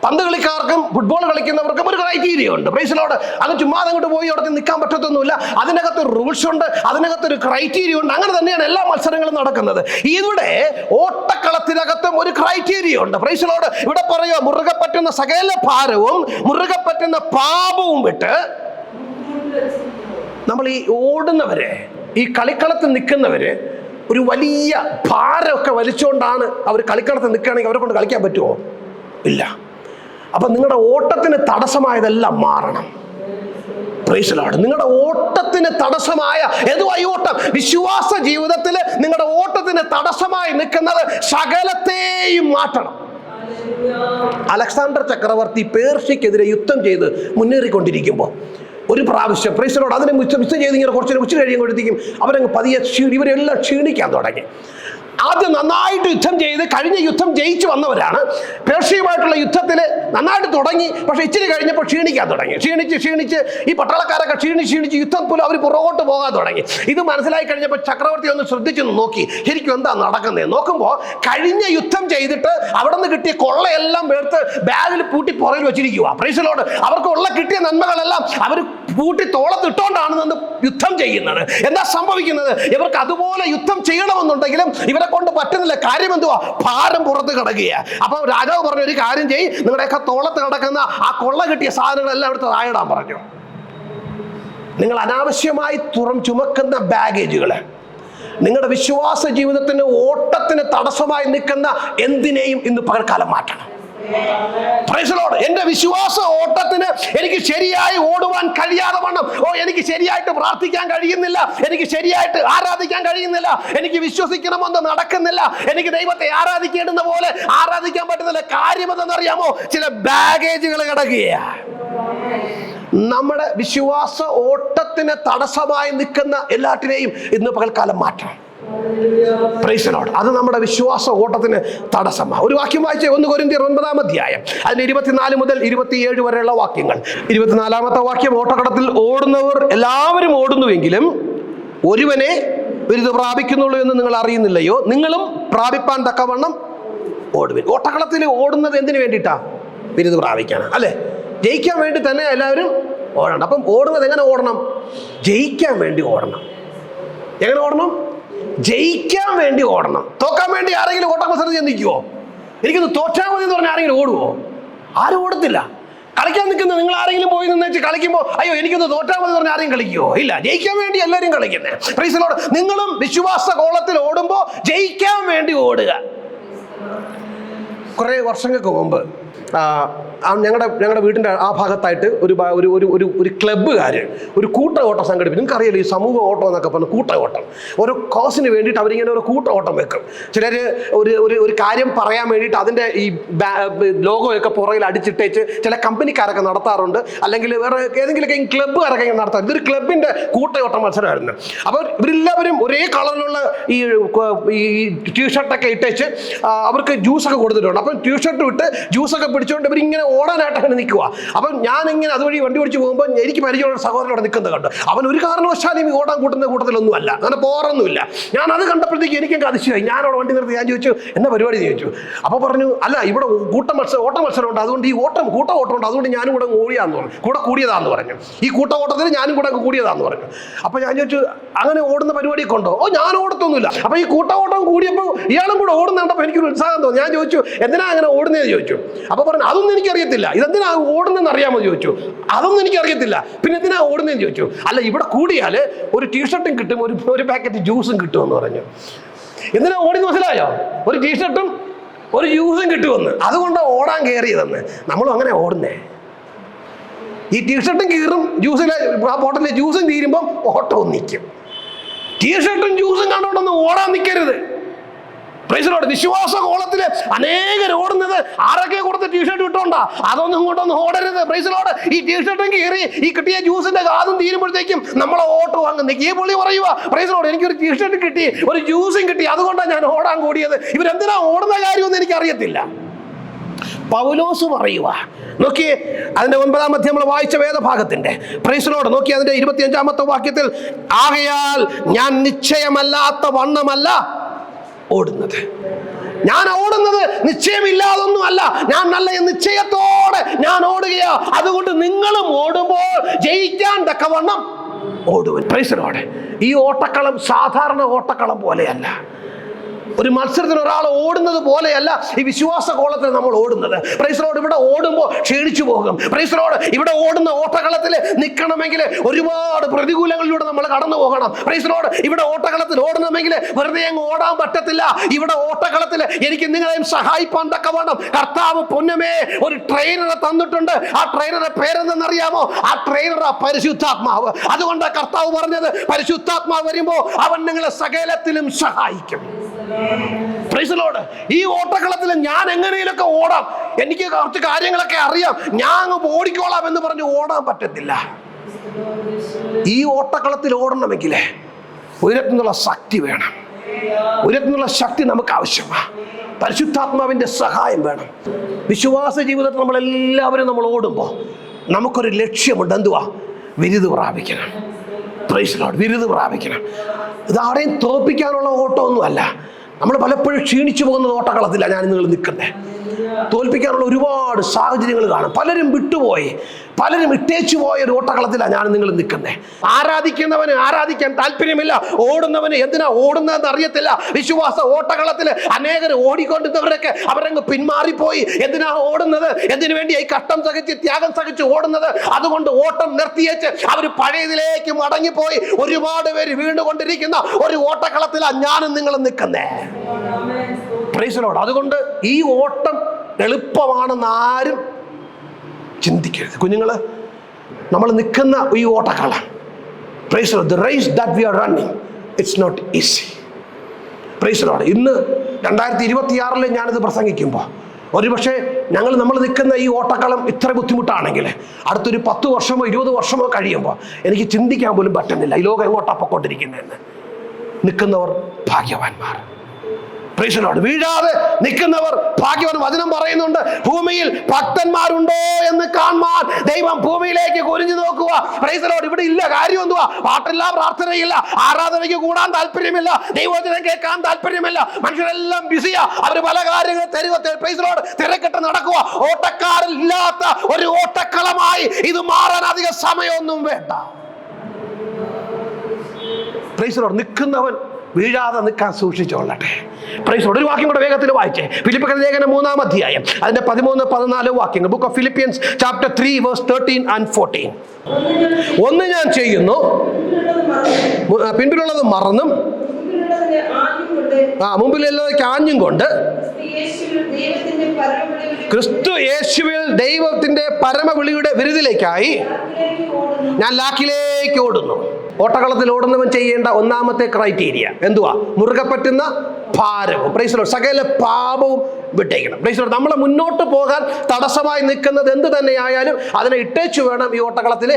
പന്ത് കളിക്കാർക്കും ഫുട്ബോൾ കളിക്കുന്നവർക്കും ഒരു ക്രൈറ്റീരിയ ഉണ്ട്. Price the Lord. അത് ചുമ്മാതെ അങ്ങോട്ട് പോയി അവിടെ നിൽക്കാൻ പറ്റത്തൊന്നുമില്ല. അതിനകത്തൊരു റൂൾസ് ഉണ്ട്, അതിനകത്തൊരു ക്രൈറ്റീരിയ ഉണ്ട്. അങ്ങനെ തന്നെയാണ് എല്ലാ മത്സരങ്ങളും നടക്കുന്നത്. ഇവിടെ ഓട്ടക്കളത്തിനകത്തും ഒരു ക്രൈറ്റീരിയ ഉണ്ട്. Price the Lord. ഇവിടെ പറയുക, മുറുകെ പറ്റുന്ന സകല ഭാരവും മുറുകെ പറ്റുന്ന പാപവും വിട്ട്. നമ്മൾ ഈ ഓടുന്നവരെ, ഈ കളിക്കളത്തിൽ നിൽക്കുന്നവര് ഒരു വലിയ ഭാരമൊക്കെ വലിച്ചുകൊണ്ടാണ് അവർ കളിക്കളത്തിൽ നിൽക്കുകയാണെങ്കിൽ അവരെ കൊണ്ട് കളിക്കാൻ പറ്റുമോ? ഇല്ല. അപ്പൊ നിങ്ങളുടെ ഓട്ടത്തിന് തടസ്സമായതെല്ലാം മാറണം. Price the Lord. നിങ്ങളുടെ ഓട്ടത്തിന് തടസ്സമായ ഏതുവായി ഓട്ടം? വിശ്വാസ ജീവിതത്തിൽ നിങ്ങളുടെ ഓട്ടത്തിന് തടസ്സമായി നിൽക്കുന്നത് സകലത്തെയും മാറ്റണം. അലക്സാണ്ടർ ചക്രവർത്തി പേർഷ്യക്കെതിരെ യുദ്ധം ചെയ്ത് മുന്നേറിക്കൊണ്ടിരിക്കുമ്പോൾ ഒരു പ്രാവശ്യം, പ്രൈസ് ദി ലോർഡ്, അതിനെ മിസ് ചെയ്ത് ഇങ്ങനെ കുറച്ച് ഉച്ച കഴിയുമ്പോഴത്തേക്കും അവരങ്ങ് പതിയെ ഇവരെല്ലാം ക്ഷീണിക്കാൻ തുടങ്ങി. ആദ്യം നന്നായിട്ട് യുദ്ധം ചെയ്ത് കഴിഞ്ഞ യുദ്ധം ജയിച്ചു വന്നവരാണ്. പേർഷ്യയുമായിട്ടുള്ള യുദ്ധത്തിൽ നന്നായിട്ട് തുടങ്ങി. പക്ഷെ ഇച്ചിരി കഴിഞ്ഞപ്പോൾ ക്ഷീണിക്കാൻ തുടങ്ങി. ക്ഷീണിച്ച് ഈ പട്ടാളക്കാരൊക്കെ ക്ഷീണിച്ച് യുദ്ധം പോലും അവർ പുറകോട്ട് പോകാൻ തുടങ്ങി. ഇത് മനസ്സിലായി കഴിഞ്ഞപ്പോൾ ചക്രവർത്തി ഒന്ന് ശ്രദ്ധിച്ചു നോക്കി, ശരിക്കും എന്താ നടക്കുന്നത് നോക്കുമ്പോൾ കഴിഞ്ഞ യുദ്ധം ചെയ്തിട്ട് അവിടെ നിന്ന് കിട്ടിയ കൊള്ളയെല്ലാം എടുത്ത് ബാഗിൽ പൂട്ടി പുറകിൽ വെച്ചിരിക്കുക. Price the Lord. അവർക്ക് ഉള്ള കിട്ടിയ നന്മകളെല്ലാം അവർ പൂട്ടി തോളത്തിട്ടോണ്ടാണ് നിന്ന് യുദ്ധം ചെയ്യുന്നത്. എന്താ സംഭവിക്കുന്നത്? ഇവർക്ക് അതുപോലെ യുദ്ധം ചെയ്യണമെന്നുണ്ടെങ്കിലും ഇവരെ കൊണ്ട് പറ്റുന്നില്ല. കാര്യം എന്തുവാ? ഭാരം പുറത്ത് കിടക്കുകയാണ്. അപ്പൊ രാജാവ് പറഞ്ഞു, ഒരു കാര്യം ചെയ്യ്, നിങ്ങളുടെയൊക്കെ തോളത്ത് കിടക്കുന്ന ആ കൊള്ള കിട്ടിയ സാധനങ്ങളെല്ലാം എടുത്ത് താഴെടാൻ പറഞ്ഞു. നിങ്ങൾ അനാവശ്യമായി ചുമക്കുന്ന ബാഗേജുകള്, നിങ്ങളുടെ വിശ്വാസ ജീവിതത്തിന് ഓട്ടത്തിന് തടസ്സമായി നിൽക്കുന്ന എന്തിനേയും ഇന്ന് പകൽക്കാലം മാറ്റണം. Price the Lord. എന്റെ വിശ്വാസ ഓട്ടത്തിന് എനിക്ക് ശരിയായി ഓടുവാൻ കഴിയാതെ വണ്ണം, എനിക്ക് ശരിയായിട്ട് പ്രാർത്ഥിക്കാൻ കഴിയുന്നില്ല, എനിക്ക് ശരിയായിട്ട് ആരാധിക്കാൻ കഴിയുന്നില്ല, എനിക്ക് വിശ്വസിക്കണമെന്ന് നടക്കുന്നില്ല, എനിക്ക് ദൈവത്തെ ആരാധിക്കേണ്ടുന്ന പോലെ ആരാധിക്കാൻ പറ്റുന്നില്ല. കാര്യം എന്തെന്നറിയാമോ? ചില ബാഗേജുകൾ കിടക്കുകയാണ്. നമ്മുടെ വിശ്വാസ ഓട്ടത്തിന് തടസ്സമായി നിൽക്കുന്ന എല്ലാറ്റിനെയും ഇന്ന് പകൽക്കാലം മാറ്റണം. Price the Lord. അത് നമ്മുടെ വിശ്വാസ ഓട്ടത്തിന് തടസ്സമാണ്. ഒരു വാക്യം വായിച്ചേ, 1 കൊരിന്ത്യർ 9-ാം അധ്യായം അതിന്റെ 24 മുതൽ 27 വരെയുള്ള വാക്യങ്ങൾ. 24-ാമത്തെ വാക്യം, ഓട്ടക്കടത്തിൽ ഓടുന്നവർ എല്ലാവരും ഓടുന്നുവെങ്കിലും ഒരുവനെ ബിരുദ പ്രാപിക്കുന്നുള്ളൂ എന്ന് നിങ്ങൾ അറിയുന്നില്ലയോ? നിങ്ങളും പ്രാപിപ്പാൻ തക്കവണ്ണം ഓടുവിൻ. ഓട്ടക്കളത്തിൽ ഓടുന്നത് എന്തിനു വേണ്ടിയിട്ടാ? ബിരുദ പ്രാപിക്കാനാണ് അല്ലെ? ജയിക്കാൻ വേണ്ടി തന്നെ എല്ലാവരും ഓടണം. അപ്പം ഓടുന്നത് എങ്ങനെ ഓടണം? ജയിക്കാൻ വേണ്ടി ഓടണം. എങ്ങനെ ഓടണം? ജയിക്കാൻ വേണ്ടി ഓടണം. തോക്കാൻ വേണ്ടി ആരെങ്കിലും ഓട്ട മത്സരത്തിൽ നിൽക്കുവോ? എനിക്കൊന്ന് തോറ്റാൽ മതി എന്ന് പറഞ്ഞാൽ ആരെങ്കിലും ഓടുവോ? ആരും ഓടത്തില്ല. കളിക്കാൻ നിൽക്കുന്നത് നിങ്ങൾ ആരെങ്കിലും പോയി നിന്ന് കളിക്കുമ്പോൾ അയ്യോ എനിക്കൊന്ന് തോറ്റാൽ മതി എന്ന് പറഞ്ഞാൽ ആരെയും കളിക്കുവോ? ഇല്ല. ജയിക്കാൻ വേണ്ടി എല്ലാവരും കളിക്കുന്നത്. Price the Lord. നിങ്ങളും വിശ്വാസ കോളത്തിൽ ഓടുമ്പോൾ ജയിക്കാൻ വേണ്ടി ഓടുക. കുറേ വർഷങ്ങൾക്ക് മുമ്പ് ഞങ്ങളുടെ വീടിൻ്റെ ആ ഭാഗത്തായിട്ട് ഒരു ക്ലബ്ബുകാർ ഒരു കൂട്ട ഓട്ടം സംഘടിപ്പിക്കും. നിങ്ങൾക്കറിയാലോ ഈ സമൂഹ ഓട്ടം എന്നൊക്കെ പറഞ്ഞ് കൂട്ട ഓട്ടം. ഓരോ കോസിന് വേണ്ടിയിട്ട് അവരിങ്ങനെ ഒരു കൂട്ട ഓട്ടം വെക്കും. ചിലർ ഒരു കാര്യം പറയാൻ വേണ്ടിയിട്ട് അതിൻ്റെ ഈ ലോഗോയൊക്കെ പുറകിൽ അടിച്ചിട്ടേച്ച് ചില കമ്പനിക്കാരൊക്കെ നടത്താറുണ്ട്. അല്ലെങ്കിൽ വേറെ ഏതെങ്കിലുമൊക്കെ ഈ ക്ലബ്ബുകാരൊക്കെ ഇങ്ങനെ നടത്താറുണ്ട്. ഇതൊരു ക്ലബിൻ്റെ കൂട്ടയോട്ട മത്സരമായിരുന്നു. അപ്പോൾ ഇവരെല്ലാവരും ഒരേ കളറിലുള്ള ഈ ടീഷർട്ടൊക്കെ ഇട്ടേച്ച് അവർക്ക് ജ്യൂസൊക്കെ കൊടുത്തിട്ടുണ്ട്. അപ്പം ടീഷർട്ട് വിട്ട് ജ്യൂസൊക്കെ പിടിച്ചുകൊണ്ട് ഇവരിങ്ങനെ ഓടാനായിട്ട് അങ്ങനെ നിൽക്കുക. അപ്പം ഞാനിങ്ങനെ അതുവഴി വണ്ടി ഓടിച്ച് പോകുമ്പോൾ എനിക്ക് പരിചയമുള്ള സഹോദരനോട് നിൽക്കുന്നത് കണ്ട്. അവൻ ഒരു കാരണവശാലും ഈ ഓടാൻ കൂട്ടുന്ന കൂട്ടത്തിലൊന്നും അല്ല, അങ്ങനെ പോറൊന്നുമില്ല. ഞാൻ അത് കണ്ടപ്പോഴത്തേക്ക് എനിക്കൊക്കെ അതിശയമായി. ഞാനവിടെ വണ്ടി നിർത്തി ഞാൻ ചോദിച്ചു എന്നാ പരിപാടി ചോദിച്ചു. അപ്പോൾ പറഞ്ഞു അല്ല ഇവിടെ ഓട്ട മത്സരമുണ്ട്, അതുകൊണ്ട് ഈ കൂട്ട ഓട്ടമുണ്ട്, അതുകൊണ്ട് ഞാനും കൂടെ കൂടിയതാന്ന് പറഞ്ഞു. ഈ കൂട്ട ഓട്ടത്തിൽ ഞാനും കൂടെ കൂടിയതാന്ന് പറഞ്ഞു. അപ്പോൾ ഞാൻ ചോദിച്ചു അങ്ങനെ ഓടുന്ന പരിപാടിയൊക്കെ ഉണ്ടോ? ഞാൻ ഓടത്തൊന്നുമില്ല. അപ്പോൾ ഈ കൂട്ട ഓട്ടം കൂടിയപ്പോൾ ഇയാളും കൂടെ ഓടുന്നുണ്ടപ്പോൾ എനിക്കൊരു ഉത്സാഹം തോന്നി. ഞാൻ ചോദിച്ചു എന്തിനാ അങ്ങനെ ഓടുന്നതെന്ന് ചോദിച്ചു. അപ്പോൾ പറഞ്ഞു അതൊന്നും എനിക്കറിയത്തില്ല. ഇതെന്തിനാ ഓടുന്നതെന്ന് അറിയാമോ ചോദിച്ചു. അതൊന്നും എനിക്കറിയത്തില്ല. പിന്നെ എന്തിനാ ഓടുന്നതെന്ന് ചോദിച്ചു. അല്ല ഇവിടെ കൂടിയാൽ ഒരു ടീഷർട്ടും കിട്ടും, ഒരു പാക്കറ്റ് ജ്യൂസും കിട്ടുമെന്ന് പറഞ്ഞു. എന്തിനാ ഓടിന്ന് മനസ്സിലായോ? ഒരു ടീഷർട്ടും ഒരു ജ്യൂസും കിട്ടുമെന്ന്. അതുകൊണ്ട് ഓടാൻ കയറിയതെന്ന്. നമ്മളും അങ്ങനെ ഓടുന്നേ. ഈ ടീഷർട്ടും കീറും, ജ്യൂസിലെ ആ ബോട്ടലിലെ ജ്യൂസും തീരുമ്പം ഓട്ടവും നിൽക്കും. ടീഷർട്ടും ജ്യൂസും കണ്ടോണ്ടൊന്നും ഓടാൻ നിൽക്കരുത്. Price the Lord. വിശ്വാസ കോളത്തില് അനേകർ ഓടുന്നത് ആരൊക്കെ കൊടുത്ത് ടീഷർട്ട് ഇട്ടോണ്ടാ. അതൊന്നും ഇങ്ങോട്ടൊന്നും ഓടരുത്. Price the lord. ഈ ടീഷർട്ടും കീറി ഈ കിട്ടിയ ജ്യൂസിന്റെ കാതും തീരുമ്പോഴത്തേക്കും നമ്മളെ ഓട്ടം അങ്ങ് നിൽക്കും. ഈ പുള്ളി പറയുക പ്രൈസ് ദി ലോർഡ് എനിക്കൊരു ടീഷർട്ട് കിട്ടി, ഒരു ജ്യൂസും കിട്ടി, അതുകൊണ്ടാണ് ഞാൻ ഓടാൻ കൂടിയത്. ഇവരെന്തിനാ ഓടുന്ന കാര്യമൊന്നും എനിക്കറിയത്തില്ല. പൗലോസ് പറയുക നോക്കിയേ, അതിന്റെ 9-ാം അധ്യായം നമ്മൾ വായിച്ച വേദഭാഗത്തിന്റെ പ്രൈസ് ദി ലോർഡ് നോക്കി അതിന്റെ 25-ാമത്തെ വാക്യത്തിൽ ആകയാൽ ഞാൻ നിശ്ചയമല്ലാത്ത വണ്ണമല്ല ഓടുന്നത്. ഞാൻ ഓടുന്നത് നിശ്ചയമില്ലാതൊന്നും അല്ല, ഞാൻ നല്ല നിശ്ചയത്തോടെ ഞാൻ ഓടുകയാ. അതുകൊണ്ട് നിങ്ങളും ഓടുമ്പോൾ ജയിക്കാൻ തക്കവണ്ണം ഓടുവൻ. Price the lord. ഈ ഓട്ടക്കളം സാധാരണ ഓട്ടക്കളം പോലെയല്ല. ഒരു മത്സരത്തിന് ഒരാൾ ഓടുന്നത് പോലെയല്ല ഈ വിശ്വാസ കോളത്തിൽ നമ്മൾ ഓടുന്നത്. Price the Lord. ഇവിടെ ഓടുമ്പോൾ ക്ഷീണിച്ചു പോകും. Price the Lord. ഇവിടെ ഓടുന്ന ഓട്ടക്കളത്തിൽ നിൽക്കണമെങ്കിൽ ഒരുപാട് പ്രതികൂലങ്ങളിലൂടെ നമ്മൾ കടന്നു പോകണം. Price the Lord. ഇവിടെ ഓട്ടക്കളത്തിൽ ഓടണമെങ്കിൽ വെറുതെ അങ്ങ് ഓടാൻ പറ്റത്തില്ല. ഇവിടെ ഓട്ടക്കളത്തിൽ എനിക്ക് നിങ്ങളെയും സഹായിപ്പാൻ തക്കവണ്ണം കർത്താവ് പൊന്നമേ ഒരു ട്രെയിനറെ തന്നിട്ടുണ്ട്. ആ ട്രെയിനറെ പേരെന്തെന്നറിയാമോ? ആ ട്രെയിനർ പരിശുദ്ധാത്മാവ്. അതുകൊണ്ട് കർത്താവ് പറഞ്ഞത് പരിശുദ്ധാത്മാവ് വരുമ്പോൾ അവൻ നിങ്ങളെ സകലത്തിലും സഹായിക്കും. Price the lord. ഈ ഓട്ടക്കളത്തിൽ ഞാൻ എങ്ങനെയൊക്കെ ഓടാം, എനിക്ക് കുറച്ച് കാര്യങ്ങളൊക്കെ അറിയാം, ഞാൻ അങ്ങ് ഓടിക്കോളാം എന്ന് പറഞ്ഞ് ഓടാൻ പറ്റത്തില്ല. ഈ ഓട്ടക്കളത്തിൽ ഓടണമെങ്കിൽ ഉയരത്തിനുള്ള ശക്തി വേണം. ഉയരത്തിനുള്ള ശക്തി നമുക്ക് ആവശ്യമാണ്. പരിശുദ്ധാത്മാവിന്റെ സഹായം വേണം. വിശ്വാസ ജീവിതത്തിൽ നമ്മളെല്ലാവരും നമ്മൾ ഓടുമ്പോൾ നമുക്കൊരു ലക്ഷ്യമുണ്ട്. എന്തുവാ? വിരുദ് പ്രാപിക്കണം. Price the Lord. വിരുദ് പ്രാപിക്കണം. ഇതാരെയും തോൽപ്പിക്കാനുള്ള ഓട്ടമൊന്നും അല്ല. നമ്മൾ പലപ്പോഴും ക്ഷീണിച്ചു പോകുന്നത് ഓട്ടക്കളത്തില്ല ഞാൻ നിങ്ങൾ നിൽക്കുന്നത്. തോൽപ്പിക്കാനുള്ള ഒരുപാട് സാഹചര്യങ്ങൾ കാണും. പലരും വിട്ടുപോയി, പലരും ഇട്ടേച്ചു പോയ ഒരു ഓട്ടക്കളത്തിലാണ് ഞാൻ നിങ്ങൾ നിൽക്കുന്നത്. ആരാധിക്കുന്നവന് ആരാധിക്കാൻ താല്പര്യമില്ല, ഓടുന്നവന് എന്തിനാ ഓടുന്നതെന്ന് അറിയത്തില്ല. വിശ്വാസ ഓട്ടക്കളത്തിൽ അനേകർ ഓടിക്കൊണ്ടിരുന്നവരൊക്കെ അവരങ്ങ് പിന്മാറിപ്പോയി. എന്തിനാ ഓടുന്നത്? എന്തിനു വേണ്ടി ഈ കഷ്ടം സഹിച്ച് ത്യാഗം സഹിച്ച് ഓടുന്നത്? അതുകൊണ്ട് ഓട്ടം നിർത്തിയേച്ച് അവർ പഴയതിലേക്ക് മടങ്ങിപ്പോയി. ഒരുപാട് പേര് വീണ്ടുകൊണ്ടിരിക്കുന്ന ഒരു ഓട്ടക്കളത്തിലാണ് ഞാനും നിങ്ങളും നിൽക്കുന്നേ. Price the Lord. അതുകൊണ്ട് ഈ ഓട്ടം എളുപ്പമാണെന്ന് ആരും ചിന്തിക്കരുത്. കുഞ്ഞുങ്ങള്, നമ്മൾ നിൽക്കുന്ന ഈ ഓട്ടക്കളം, praise the lord, the race that we are running, it's not easy. Praise the lord. ഇന്ന് 2026 ഞാനിത് പ്രസംഗിക്കുമ്പോൾ ഒരുപക്ഷെ നമ്മൾ നിൽക്കുന്ന ഈ ഓട്ടക്കളം ഇത്ര ബുദ്ധിമുട്ടാണെങ്കിൽ അടുത്തൊരു 10 വർഷമോ 20 വർഷമോ കഴിയുമ്പോൾ എനിക്ക് ചിന്തിക്കാൻ പോലും പറ്റുന്നില്ല ഈ ലോകം എങ്ങോട്ടാ പൊക്കോണ്ടിരിക്കുന്നതെന്ന്. നിൽക്കുന്നവർ ഭാഗ്യവാന്മാർ. Price the Lord. വീഴാതെ നിൽക്കുന്നവർ ഭാഗ്യവാൻ. വചനം പറയുന്നുണ്ട്, ഭൂമിയിൽ ഭക്തന്മാരുണ്ടോ എന്ന് കാണാൻ ദൈവം ഭൂമിയിലേക്ക് കുനിഞ്ഞു നോക്കുക. Price the Lord. ഇവിടെ ഇല്ല. കാര്യം എന്തുവാ? പാട്ടില്ല, പ്രാർത്ഥനയില്ല, ആരാധനയ്ക്ക് കൂടാൻ താല്പര്യമില്ല, ദൈവവചനം കേൾക്കാൻ താല്പര്യമില്ല. മനുഷ്യരെല്ലാം ബിസിയാ. അവർ പല കാര്യങ്ങൾ പ്രൈസ് ദി ലോർഡ് തിരക്കിട്ട് നടക്കുക. ഓട്ടക്കാരില്ലാത്ത ഒരു ഓട്ടക്കളമായി ഇത് മാറാൻ അധിക സമയമൊന്നും വേണ്ട. Price the Lord. നിൽക്കുന്നവൻ വീഴാതെ നിൽക്കാൻ സൂക്ഷിച്ചോളട്ടെ. Price Lord. ഒരു വാക്യം കൂടെ വേഗത്തിൽ വായിച്ചേ. ഫിലിപ്പിയർക്കെഴുതിയ ലേഖനം 3-ാം അധ്യായം അതിന്റെ 13-14 വാക്യങ്ങൾ. Book of Philippians chapter 3 verse 13 and 14. ഒന്ന് ഞാൻ ചെയ്യുന്നു, പിൻപിലുള്ളത് മറന്നും മുമ്പിലുള്ളത് കാഞ്ഞും കൊണ്ട് ക്രിസ്തു യേശുവിൽ ദൈവത്തിന്റെ പരമവിളിയുടെ വിരുദിലേക്കായി ഞാൻ ലാക്കിലേക്ക് ഓടുന്നു. ഓട്ടകളത്തിൽ ഓടുന്നവൻ ചെയ്യേണ്ട ഒന്നാമത്തെ ക്രൈറ്റീരിയ എന്തുവാ? മുറുകെ പറ്റുന്ന ഭാരവും, പ്രൈസ് ലോർഡ്, സകല പാപവും വിട്ടേക്കണം. Praise Lord. നമ്മളെ മുന്നോട്ട് പോകാൻ തടസ്സമായി നിൽക്കുന്നത് എന്ത് തന്നെയായാലും അതിനെ ഇട്ടേച്ചു വേണം ഈ ഓട്ടകളത്തിൽ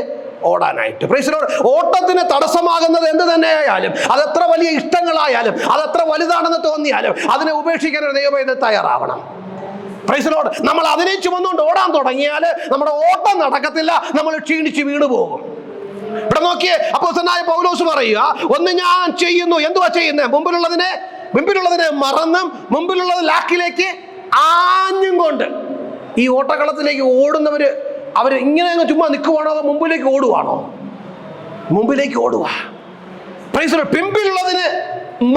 ഓടാനായിട്ട്. Praise Lord. ഓട്ടത്തിന് തടസ്സമാകുന്നത് എന്ത് തന്നെയായാലും, അതെത്ര വലിയ ഇഷ്ടങ്ങളായാലും, അതെത്ര വലുതാണെന്ന് തോന്നിയാലും അതിനെ ഉപേക്ഷിക്കാൻ ഒരു ദൈവവേദന തയ്യാറാവണം. Praise Lord. നമ്മൾ അതിനെ ചുമന്നുകൊണ്ട് ഓടാൻ തുടങ്ങിയാൽ നമ്മുടെ ഓട്ടം നടക്കത്തില്ല, നമ്മൾ ക്ഷീണിച്ച് വീണു പോകും. ഇവിടെ നോക്കിയേ, അപ്പോസ്തലനായ പൗലോസ് പറയുക, ഒന്ന് ഞാൻ ചെയ്യുന്നു. എന്തുവാ ചെയ്യുന്നത്? മുമ്പിലുള്ളതിനെ മറന്നും മുമ്പിലുള്ളത് ലാക്കിലേക്ക് ആഞ്ഞും കൊണ്ട്. ഈ ഓട്ടക്കളത്തിലേക്ക് ഓടുന്നവര് അവർ ഇങ്ങനെ അങ്ങ് ചുമ്മാ നിൽക്കുവാണോ അതോ മുമ്പിലേക്ക് ഓടുവാണോ? മുമ്പിലേക്ക് ഓടുക. Price the Lord. പിമ്പിലുള്ളതിന്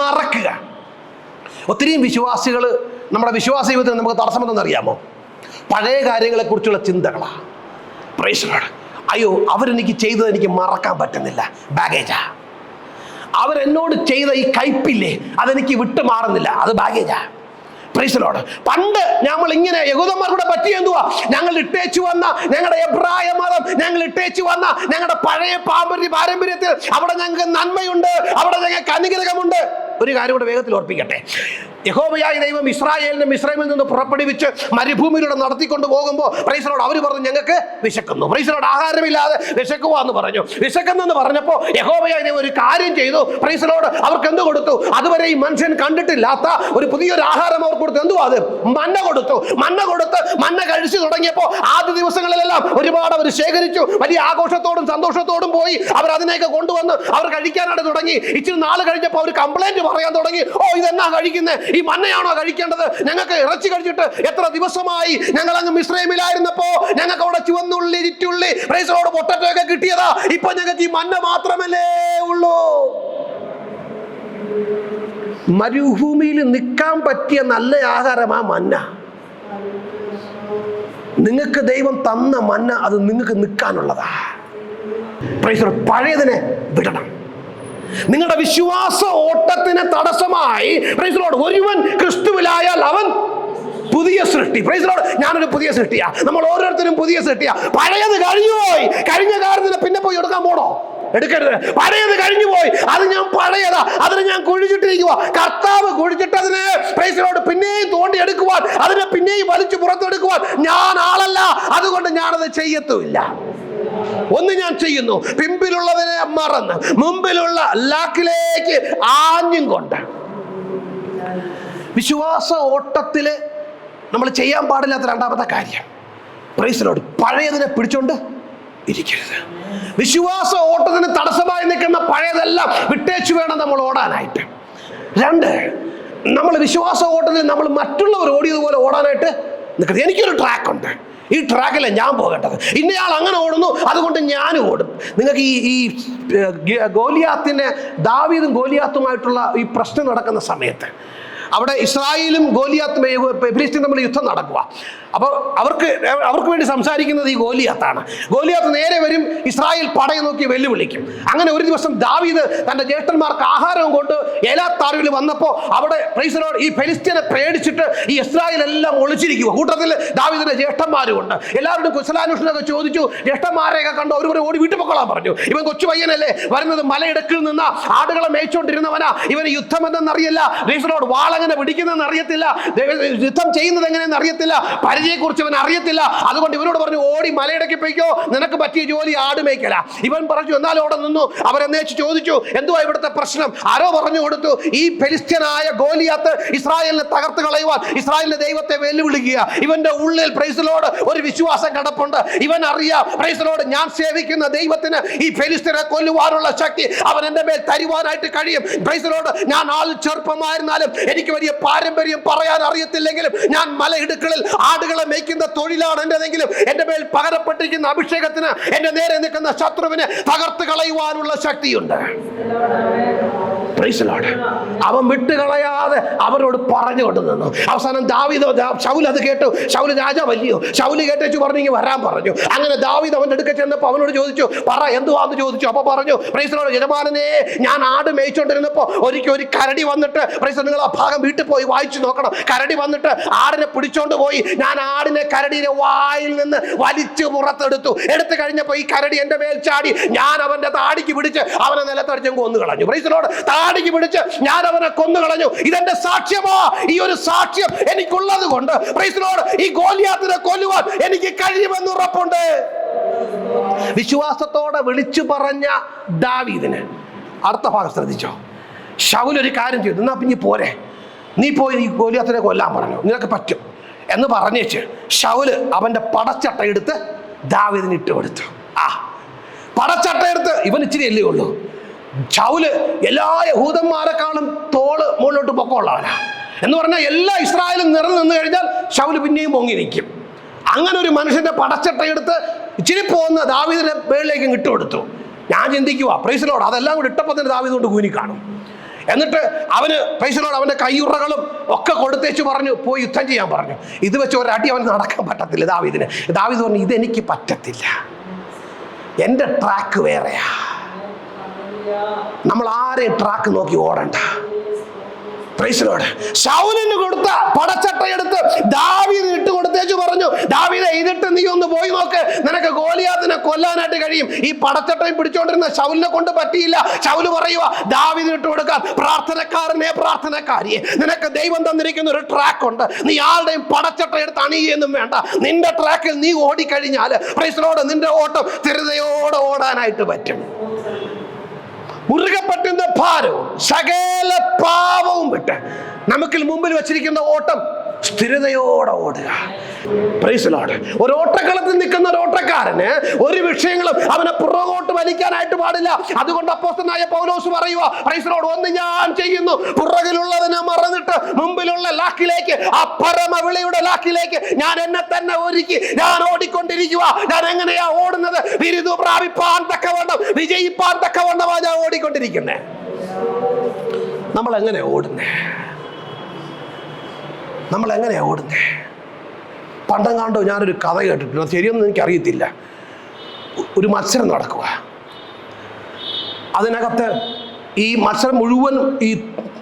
മറക്കുക. ഒത്തിരിയും വിശ്വാസികൾ നമ്മുടെ വിശ്വാസ ജീവിതത്തിൽ നമുക്ക് തടസ്സമെന്നറിയാമോ? പഴയ കാര്യങ്ങളെ കുറിച്ചുള്ള ചിന്തകളാണ്. Price the Lord. അയ്യോ, അവരെനിക്ക് ചെയ്തത് എനിക്ക് മറക്കാൻ പറ്റുന്നില്ല, ബാഗേജാ. അവരെന്നോട് ചെയ്ത ഈ കയ്പില്ലേ, അതെനിക്ക് വിട്ടു മാറുന്നില്ല, അത് ബാഗേജാ. Price the Lord. പണ്ട് ഞങ്ങൾ ഇങ്ങനെ യഹൂദന്മാർക്കൂടെ പറ്റി എന്തുവാ? ഞങ്ങൾ ഇട്ടേച്ചു വന്ന ഞങ്ങളുടെ എബ്രായ മതം, ഞങ്ങൾ ഇട്ടേച്ചു വന്ന ഞങ്ങളുടെ പഴയ പാരമ്പര്യത്തിൽ അവിടെ ഞങ്ങൾക്ക് നന്മയുണ്ട്, അവിടെ ഞങ്ങൾക്ക് അനുഗ്രഹമുണ്ട്. ഒരു കാര്യം കൂടെ വേഗത്തിൽ ഓർപ്പിക്കട്ടെ. യഹോവയായ ദൈവം ഇസ്രായേലിനെ മിസ്രൈമിൽ നിന്ന് പുറപ്പെടുവിച്ച് മരുഭൂമിയിലൂടെ നടത്തിക്കൊണ്ട് പോകുമ്പോൾ പ്രൈസ് ദി ലോർഡ് അവർ പറഞ്ഞു ഞങ്ങൾക്ക് വിശക്കുന്നു. Praise the Lord. ആഹാരമില്ലാതെ വിശക്കുവാന്ന് പറഞ്ഞു. വിശക്കുന്നെന്ന് പറഞ്ഞപ്പോൾ യഹോവയായ ദൈവം ഒരു കാര്യം ചെയ്തു. Praise the Lord. അവർക്ക് എന്ത് കൊടുത്തു? അതുവരെ ഈ മനുഷ്യൻ കണ്ടിട്ടില്ലാത്ത ഒരു പുതിയൊരു ആഹാരം അവർ കൊടുത്തു. എന്തുവാ അത്? മന്ന കൊടുത്തു. മന്ന കഴിച്ചു തുടങ്ങിയപ്പോൾ ആദ്യ ദിവസങ്ങളിലെല്ലാം ഒരുപാട് അവർ ശേഖരിച്ചു. വലിയ ആഘോഷത്തോടും സന്തോഷത്തോടും പോയി അവർ അതിനെയൊക്കെ കൊണ്ടുവന്ന് അവർ കഴിക്കാനായിട്ട് തുടങ്ങി. ഇച്ചിരി നാൾ കഴിഞ്ഞപ്പോൾ അവർ കംപ്ലൈന്റ് പറയാൻ തുടങ്ങി. ഓ, ഇതെന്നാ കഴിക്കുന്നത്? ഈ മന്നയാണോ കഴിക്കേണ്ടത്? ഞങ്ങൾക്ക് ഇറച്ചി കഴിച്ചിട്ട് എത്ര ദിവസമായി? ഞങ്ങൾ അങ്ങ് മിസ്രൈമിലായിരുന്നപ്പോ ഞങ്ങൾക്ക് അവിടെ ചുവന്നുള്ളി, ഇരുട്ടുള്ളി, പ്രൈസ് ദി ലോർഡ്, പൊട്ടറ്റോ ഒക്കെ കിട്ടിയതാ. ഇപ്പൊ ഞങ്ങൾക്ക് ഈ മന്ന മാത്രമല്ലേ ഉള്ളൂ. മരുഭൂമിയിൽ നിൽക്കാൻ പറ്റിയ നല്ല ആഹാരമാ മന്ന. നിങ്ങൾക്ക് ദൈവം തന്ന മന്ന അത് നിങ്ങൾക്ക് നിൽക്കാനുള്ളതാ. Praise the Lord. പഴയതിനെ വിടണം. നിങ്ങളുടെ വിശ്വാസ ഓട്ടത്തിന് തടസ്സമായി പ്രൈസ് ദി ലോർഡ് ഒരുവൻ ക്രിസ്തുവിലായാൽ അവൻ പുതിയ സൃഷ്ടി. Price the Lord. ഞാനൊരു പുതിയ സൃഷ്ടിയാ. നമ്മൾ ഓരോരുത്തരും പുതിയ സൃഷ്ടിയാ. പഴയത് കഴിഞ്ഞുപോയി. കഴിഞ്ഞ കാര്യത്തിന് പിന്നെ പോയി എടുക്കാൻ പോണോ? എടുക്കരുത്. പഴയത് കഴിഞ്ഞു പോയി. അത് ഞാൻ പഴയതാ, അതിനെ ഞാൻ കുഴിച്ചിട്ടിരിക്കുക. കർത്താവ് കുഴിച്ചിട്ടതിന് പ്രൈസ് ദി ലോർഡ് പിന്നെയും തോണ്ടി എടുക്കുവാൻ, അതിനെ പിന്നെയും വലിച്ചു പുറത്തെടുക്കുവാൻ ഞാൻ ആളല്ല. അതുകൊണ്ട് ഞാനത് ചെയ്യത്തുമില്ല. ഒന്ന് ഞാൻ ചെയ്യുന്നു, പിമ്പിലുള്ളതിനെ മറന്ന് മുമ്പിലുള്ള ലാക്കിലേക്ക് ആഞ്ഞും കൊണ്ട്. വിശ്വാസ ഓട്ടത്തില് നമ്മൾ ചെയ്യാൻ പാടില്ലാത്ത രണ്ടാമത്തെ കാര്യം പ്രൈസ് ദി ലോർഡ്, പഴയതിനെ പിടിച്ചോണ്ട് ഇരിക്കരുത്. വിശ്വാസ ഓട്ടത്തിന് തടസ്സമായി നിൽക്കുന്ന പഴയതെല്ലാം വിട്ടേച്ചു വേണം നമ്മൾ ഓടാനായിട്ട്. രണ്ട്, നമ്മൾ വിശ്വാസ ഓട്ടത്തിൽ നമ്മൾ മറ്റുള്ളവർ ഓടിയതുപോലെ ഓടാനായിട്ട് നിൽക്കരുത്. എനിക്കൊരു ട്രാക്ക് ഉണ്ട്, ഈ ട്രാക്കിലെ ഞാൻ പോകേണ്ടത്. ഇന്നയാൾ അങ്ങനെ ഓടുന്നു, അതുകൊണ്ട് ഞാനും ഓടും. നിങ്ങൾക്ക് ഈ ദാവീദും ഗോലിയാത്തുമായിട്ടുള്ള ഈ പ്രശ്നം നടക്കുന്ന സമയത്ത് അവിടെ ഇസ്രായേലും ഗോലിയാത്തും ഫിലിസ്തീനും തമ്മിൽ യുദ്ധം നടക്കുക. അപ്പോൾ അവർക്ക് വേണ്ടി സംസാരിക്കുന്നത് ഈ ഗോലിയാത്താണ്. ഗോലിയാത്ത് നേരെ വരും, ഇസ്രായേൽ പടയെ നോക്കി വെല്ലുവിളിക്കും. അങ്ങനെ ഒരു ദിവസം ദാവീദ് തൻ്റെ ജ്യേഷ്ഠന്മാർക്ക് ആഹാരവും കൊണ്ട് ഏലാത്താറിൽ വന്നപ്പോൾ അവിടെ പ്രൈസ് ദി ലോർഡ് ഈ ഫെലിസ്ത്യനെ പേടിച്ചിട്ട് ഈ ഇസ്രായേൽ എല്ലാം ഒളിച്ചിരിക്കുക. കൂട്ടത്തിൽ ദാവീദിന്റെ ജ്യേഷ്ഠന്മാരും ഉണ്ട്. എല്ലാവരും കുശലാന്വേഷണമൊക്കെ ചോദിച്ചു. ജ്യേഷ്ഠന്മാരെയൊക്കെ കണ്ട് ഒരു ഓടി വീട്ടിൽ പൊക്കോളാൻ പറഞ്ഞു. ഇവൻ കൊച്ചു പയ്യനല്ലേ, വരുന്നത് മലയിടക്കിൽ നിന്ന് ആടുകളെ മേയിച്ചുകൊണ്ടിരുന്നവനാ, ഇവന് യുദ്ധം എന്തെന്നറിയില്ല. Price the Lord. വാള വാളെങ്ങനെ പിടിക്കുന്നതെന്ന് അറിയത്തില്ല, യുദ്ധം ചെയ്യുന്നത് എങ്ങനെയെന്ന് അറിയത്തില്ല, പരിചയെക്കുറിച്ച് അവൻ അറിയത്തില്ല. അതുകൊണ്ട് ഇവനോട് പറഞ്ഞു, ഓടി മലയിടയ്ക്ക് പോയിക്കോ, നിനക്ക് പറ്റിയ ജോലി ആടുമേക്കല. ഇവൻ പറഞ്ഞു, എന്നാലും അവിടെ നിന്നു. അവരെന്നേച്ച് ചോദിച്ചു, എന്തുവാ ഇവിടുത്തെ പ്രശ്നം? ആരോ പറഞ്ഞു കൊടുത്തു, ഈ ഫെലിസ്ത്യനായ ഗോലിയാത്ത് ഇസ്രായേലിനെ തകർത്ത് കളയുവാൻ ഇസ്രായേലിന്റെ ദൈവത്തെ വെല്ലുവിളിക്കുക. ഇവന്റെ ഉള്ളിൽ പ്രൈസ് ലോർഡ് ഒരു വിശ്വാസം കിടപ്പുണ്ട്. ഇവൻ അറിയാം, പ്രൈസ് ലോർഡ്, ഞാൻ സേവിക്കുന്ന ദൈവത്തിന് ഈ ഫെലിസ്ത്യനെ കൊല്ലുവാനുള്ള ശക്തി അവൻ എന്റെ മേൽ തരുവാനായിട്ട് കഴിയും. പ്രൈസ് ലോർഡ്, ഞാൻ ആൾ ചെറുപ്പമായിരുന്നാലും എനിക്ക് വലിയ പാരമ്പര്യം പറയാൻ അറിയത്തില്ലെങ്കിലും ഞാൻ മലയിടുക്കളിൽ ആടുകളെ മേയ്ക്കുന്ന തൊഴിലാണ് എന്റെതെങ്കിലും എന്റെ മേൽ പകരപ്പെട്ടിരിക്കുന്ന അഭിഷേകത്തിന് എന്റെ നേരെ നിൽക്കുന്ന ശത്രുവിനെ തകർത്ത് കളയുവാനുള്ള ശക്തിയുണ്ട്. അവൻ വിട്ടുകളയാതെ അവരോട് പറഞ്ഞുകൊണ്ട് നിന്നു. അവസാനം ദാവീദ്, ശൗൽ അത് കേട്ടു. ശൗൽ രാജാവല്ലയോ, ശൗൽ കേട്ടു പറഞ്ഞു, ഇങ്ങ് വരാൻ പറഞ്ഞു. അങ്ങനെ ദാവീദ് അവന്റെ അടുക്ക ചെന്നപ്പോൾ അവനോട് ചോദിച്ചു, പറ എന്തുവാന്ന് ചോദിച്ചു. അപ്പൊ പറഞ്ഞു, പ്രൈസ് ലോർഡ്, യജമാനനെ, ഞാൻ ആട് മേയിച്ചോണ്ടിരുന്നപ്പോ ഒരിക്കൽ ഒരു കരടി വന്നിട്ട്, പ്രൈസ്, നിങ്ങൾ ആ ഭാഗം വീട്ടിൽ പോയി വായിച്ചു നോക്കണം. കരടി വന്നിട്ട് ആടിനെ പിടിച്ചോണ്ട് പോയി. ഞാൻ ആടിനെ കരടിയുടെ വായിൽ നിന്ന് വലിച്ചു പുറത്തെടുത്തു. എടുത്തു കഴിഞ്ഞപ്പോ ഈ കരടി എന്റെ മേൽ ചാടി. ഞാൻ അവന്റെ താടിക്ക് പിടിച്ച് അവനെ നിലത്തടിച്ചും കൊന്നു കളഞ്ഞു. പ്രൈസ് ലോർഡ്, താടിക്ക് പിടിച്ച് ഞാൻ അവനെ കൊന്നു കളഞ്ഞു. ഇതെന്റെ സാക്ഷ്യമാ. ഈ ഒരു സാക്ഷ്യം എനിക്കുള്ളത് കൊണ്ട് പ്രൈസ് ലോർഡ്, ഈ ഗോലിയാത്തിനെ കൊല്ലുവാൻ എനിക്ക് കഴിയുമെന്ന് ഉറപ്പുണ്ട്. വിശ്വാസത്തോടെ വിളിച്ചു പറഞ്ഞ ദാവീദിന് അടുത്ത ഭാഗം ശ്രദ്ധിച്ചോ. ശൗൽ ഒരു കാര്യം ചെയ്തു, എന്നാ പിന്നെ പോരെ, നീ പോയി ഈ ഗോലിയാത്തിനെ കൊല്ലാൻ പറഞ്ഞു, നിനക്ക് പറ്റും എന്ന് പറഞ്ഞേച്ച് ശൗല് അവന്റെ പടച്ചട്ട എടുത്ത് ദാവീദിന് ഇട്ട് കൊടുത്തു. പടച്ചട്ട എടുത്ത്, ഇവൻ ഇച്ചിരി അല്ലേ ഉള്ളൂ. ശൗല് എല്ലാ യഹൂദന്മാരെക്കാളും തോള് മുകളിലോട്ട് പൊക്കമുള്ളവനാ എന്ന് പറഞ്ഞാൽ എല്ലാ ഇസ്രായേലും നിറഞ്ഞു നിന്ന് കഴിഞ്ഞാൽ ശൗല് പിന്നെയും പൊങ്ങി നിൽക്കും. അങ്ങനെ ഒരു മനുഷ്യന്റെ പടച്ചട്ട എടുത്ത് ഇച്ചിരി പോകുന്ന ദാവീദിന്റെ മേളിലേക്ക് ഇട്ടുകൊടുത്തു. ഞാൻ ചിന്തിക്കുക, പ്രൈസ് ലോർഡ്, അതെല്ലാം കൂടി ഇട്ടപ്പോൾ തന്നെ ദാവീദ് കൊണ്ട് കൂനി കാണും. എന്നിട്ട് അവന് പ്രൈസ് ലോർഡ് അവന്റെ കയ്യുറകളും ഒക്കെ കൊടുത്തേച്ച് പറഞ്ഞു, പോയി യുദ്ധം ചെയ്യാൻ പറഞ്ഞു. ഇത് വെച്ച് ഒരടി അവന് നടക്കാൻ പറ്റത്തില്ല ദാവീദിന്. ദാവീദ് പറഞ്ഞു, ഇതെനിക്ക് പറ്റത്തില്ല, എൻ്റെ ട്രാക്ക് വേറെയാ. നമ്മൾ ആരെയും ട്രാക്ക് നോക്കി ഓടണ്ട. Praise Lord. ശൗലിന് കൊടുത്ത പടച്ചട്ടയെടുത്ത് ദാവീദിന് ഇട്ട് കൊടുത്തേച്ചു പറഞ്ഞു, ദാവീദേ, ഇതിട്ട് നീ ഒന്ന് പോയി നോക്ക്, നിനക്ക് ഗോലിയാത്തിനെ കൊല്ലാനായിട്ട് കഴിയും. ഈ പടച്ചട്ടയും പിടിച്ചോണ്ടിരുന്ന ശൗലിനെ കൊണ്ട് പറ്റിയില്ല. ശൗല് പറയുക, ദാവീദിന് ഇട്ട് കൊടുക്കാൻ, പ്രാർത്ഥനക്കാരനെ, പ്രാർത്ഥനക്കാരിയെ, നിനക്ക് ദൈവം തന്നിരിക്കുന്ന ഒരു ട്രാക്ക് ഉണ്ട്. നീ ആരുടെയും പടച്ചട്ട എടുത്ത് അണിയൊന്നും വേണ്ട. നിന്റെ ട്രാക്കിൽ നീ ഓടിക്കഴിഞ്ഞാൽ പ്രൈസ് ലോർഡ്, നിന്റെ ഓട്ടം സ്ഥിരതയോടെ ഓടാനായിട്ട് പറ്റും. മുറുകെ പറ്റുന്ന ഭാരവും സകല പാവവും വിട്ട് നമുക്ക് മുമ്പിൽ വെച്ചിരിക്കുന്ന ഓട്ടം സ്ഥിരതയോടെ ഓടുക. Praise Lord. ഒരു ഓട്ടക്കളത്തിൽ നിൽക്കുന്ന ഒരു ഓട്ടക്കാരന് ഒരു വിഷയങ്ങളും അവനെ പുറകോട്ട് വലിക്കാനായിട്ട് പാടില്ല. അതുകൊണ്ട് അപ്പോസ്തലനായ പൗലോസ് പറയുക, പ്രൈസ് ലോർഡ്, ഒന്ന് ഞാൻ ചെയ്യുന്നു, പുറകിലുള്ളതിനെ മറന്നിട്ട് മുമ്പിലുള്ള ലാക്കിലേക്ക്, ആ പരമവിളിയുടെ ലാക്കിലേക്ക് ഞാൻ എന്നെ തന്നെ ഒരുക്കി ഞാൻ ഓടിക്കൊണ്ടിരിക്കുക. ഞാൻ എങ്ങനെയാ ഓടുന്നത്? ബിരുദം പ്രാപിപ്പാൻ തക്കവണ്ണം, വിജയിപ്പാൻ തക്കവണ്ണമാ ഞാൻ ഓടിക്കൊണ്ടിരിക്കുന്നേ. നമ്മൾ എങ്ങനെ ഓടുന്നേ? നമ്മൾ എങ്ങനെയാ ഓടുന്നേ? പണ്ടെങ്ങാണ്ടോ ഞാനൊരു കഥ കേട്ടിട്ടുണ്ട്, ശരിയൊന്നും എനിക്കറിയത്തില്ല. ഒരു മത്സരം നടക്കുക, അതിനകത്ത് ഈ മത്സരം മുഴുവൻ ഈ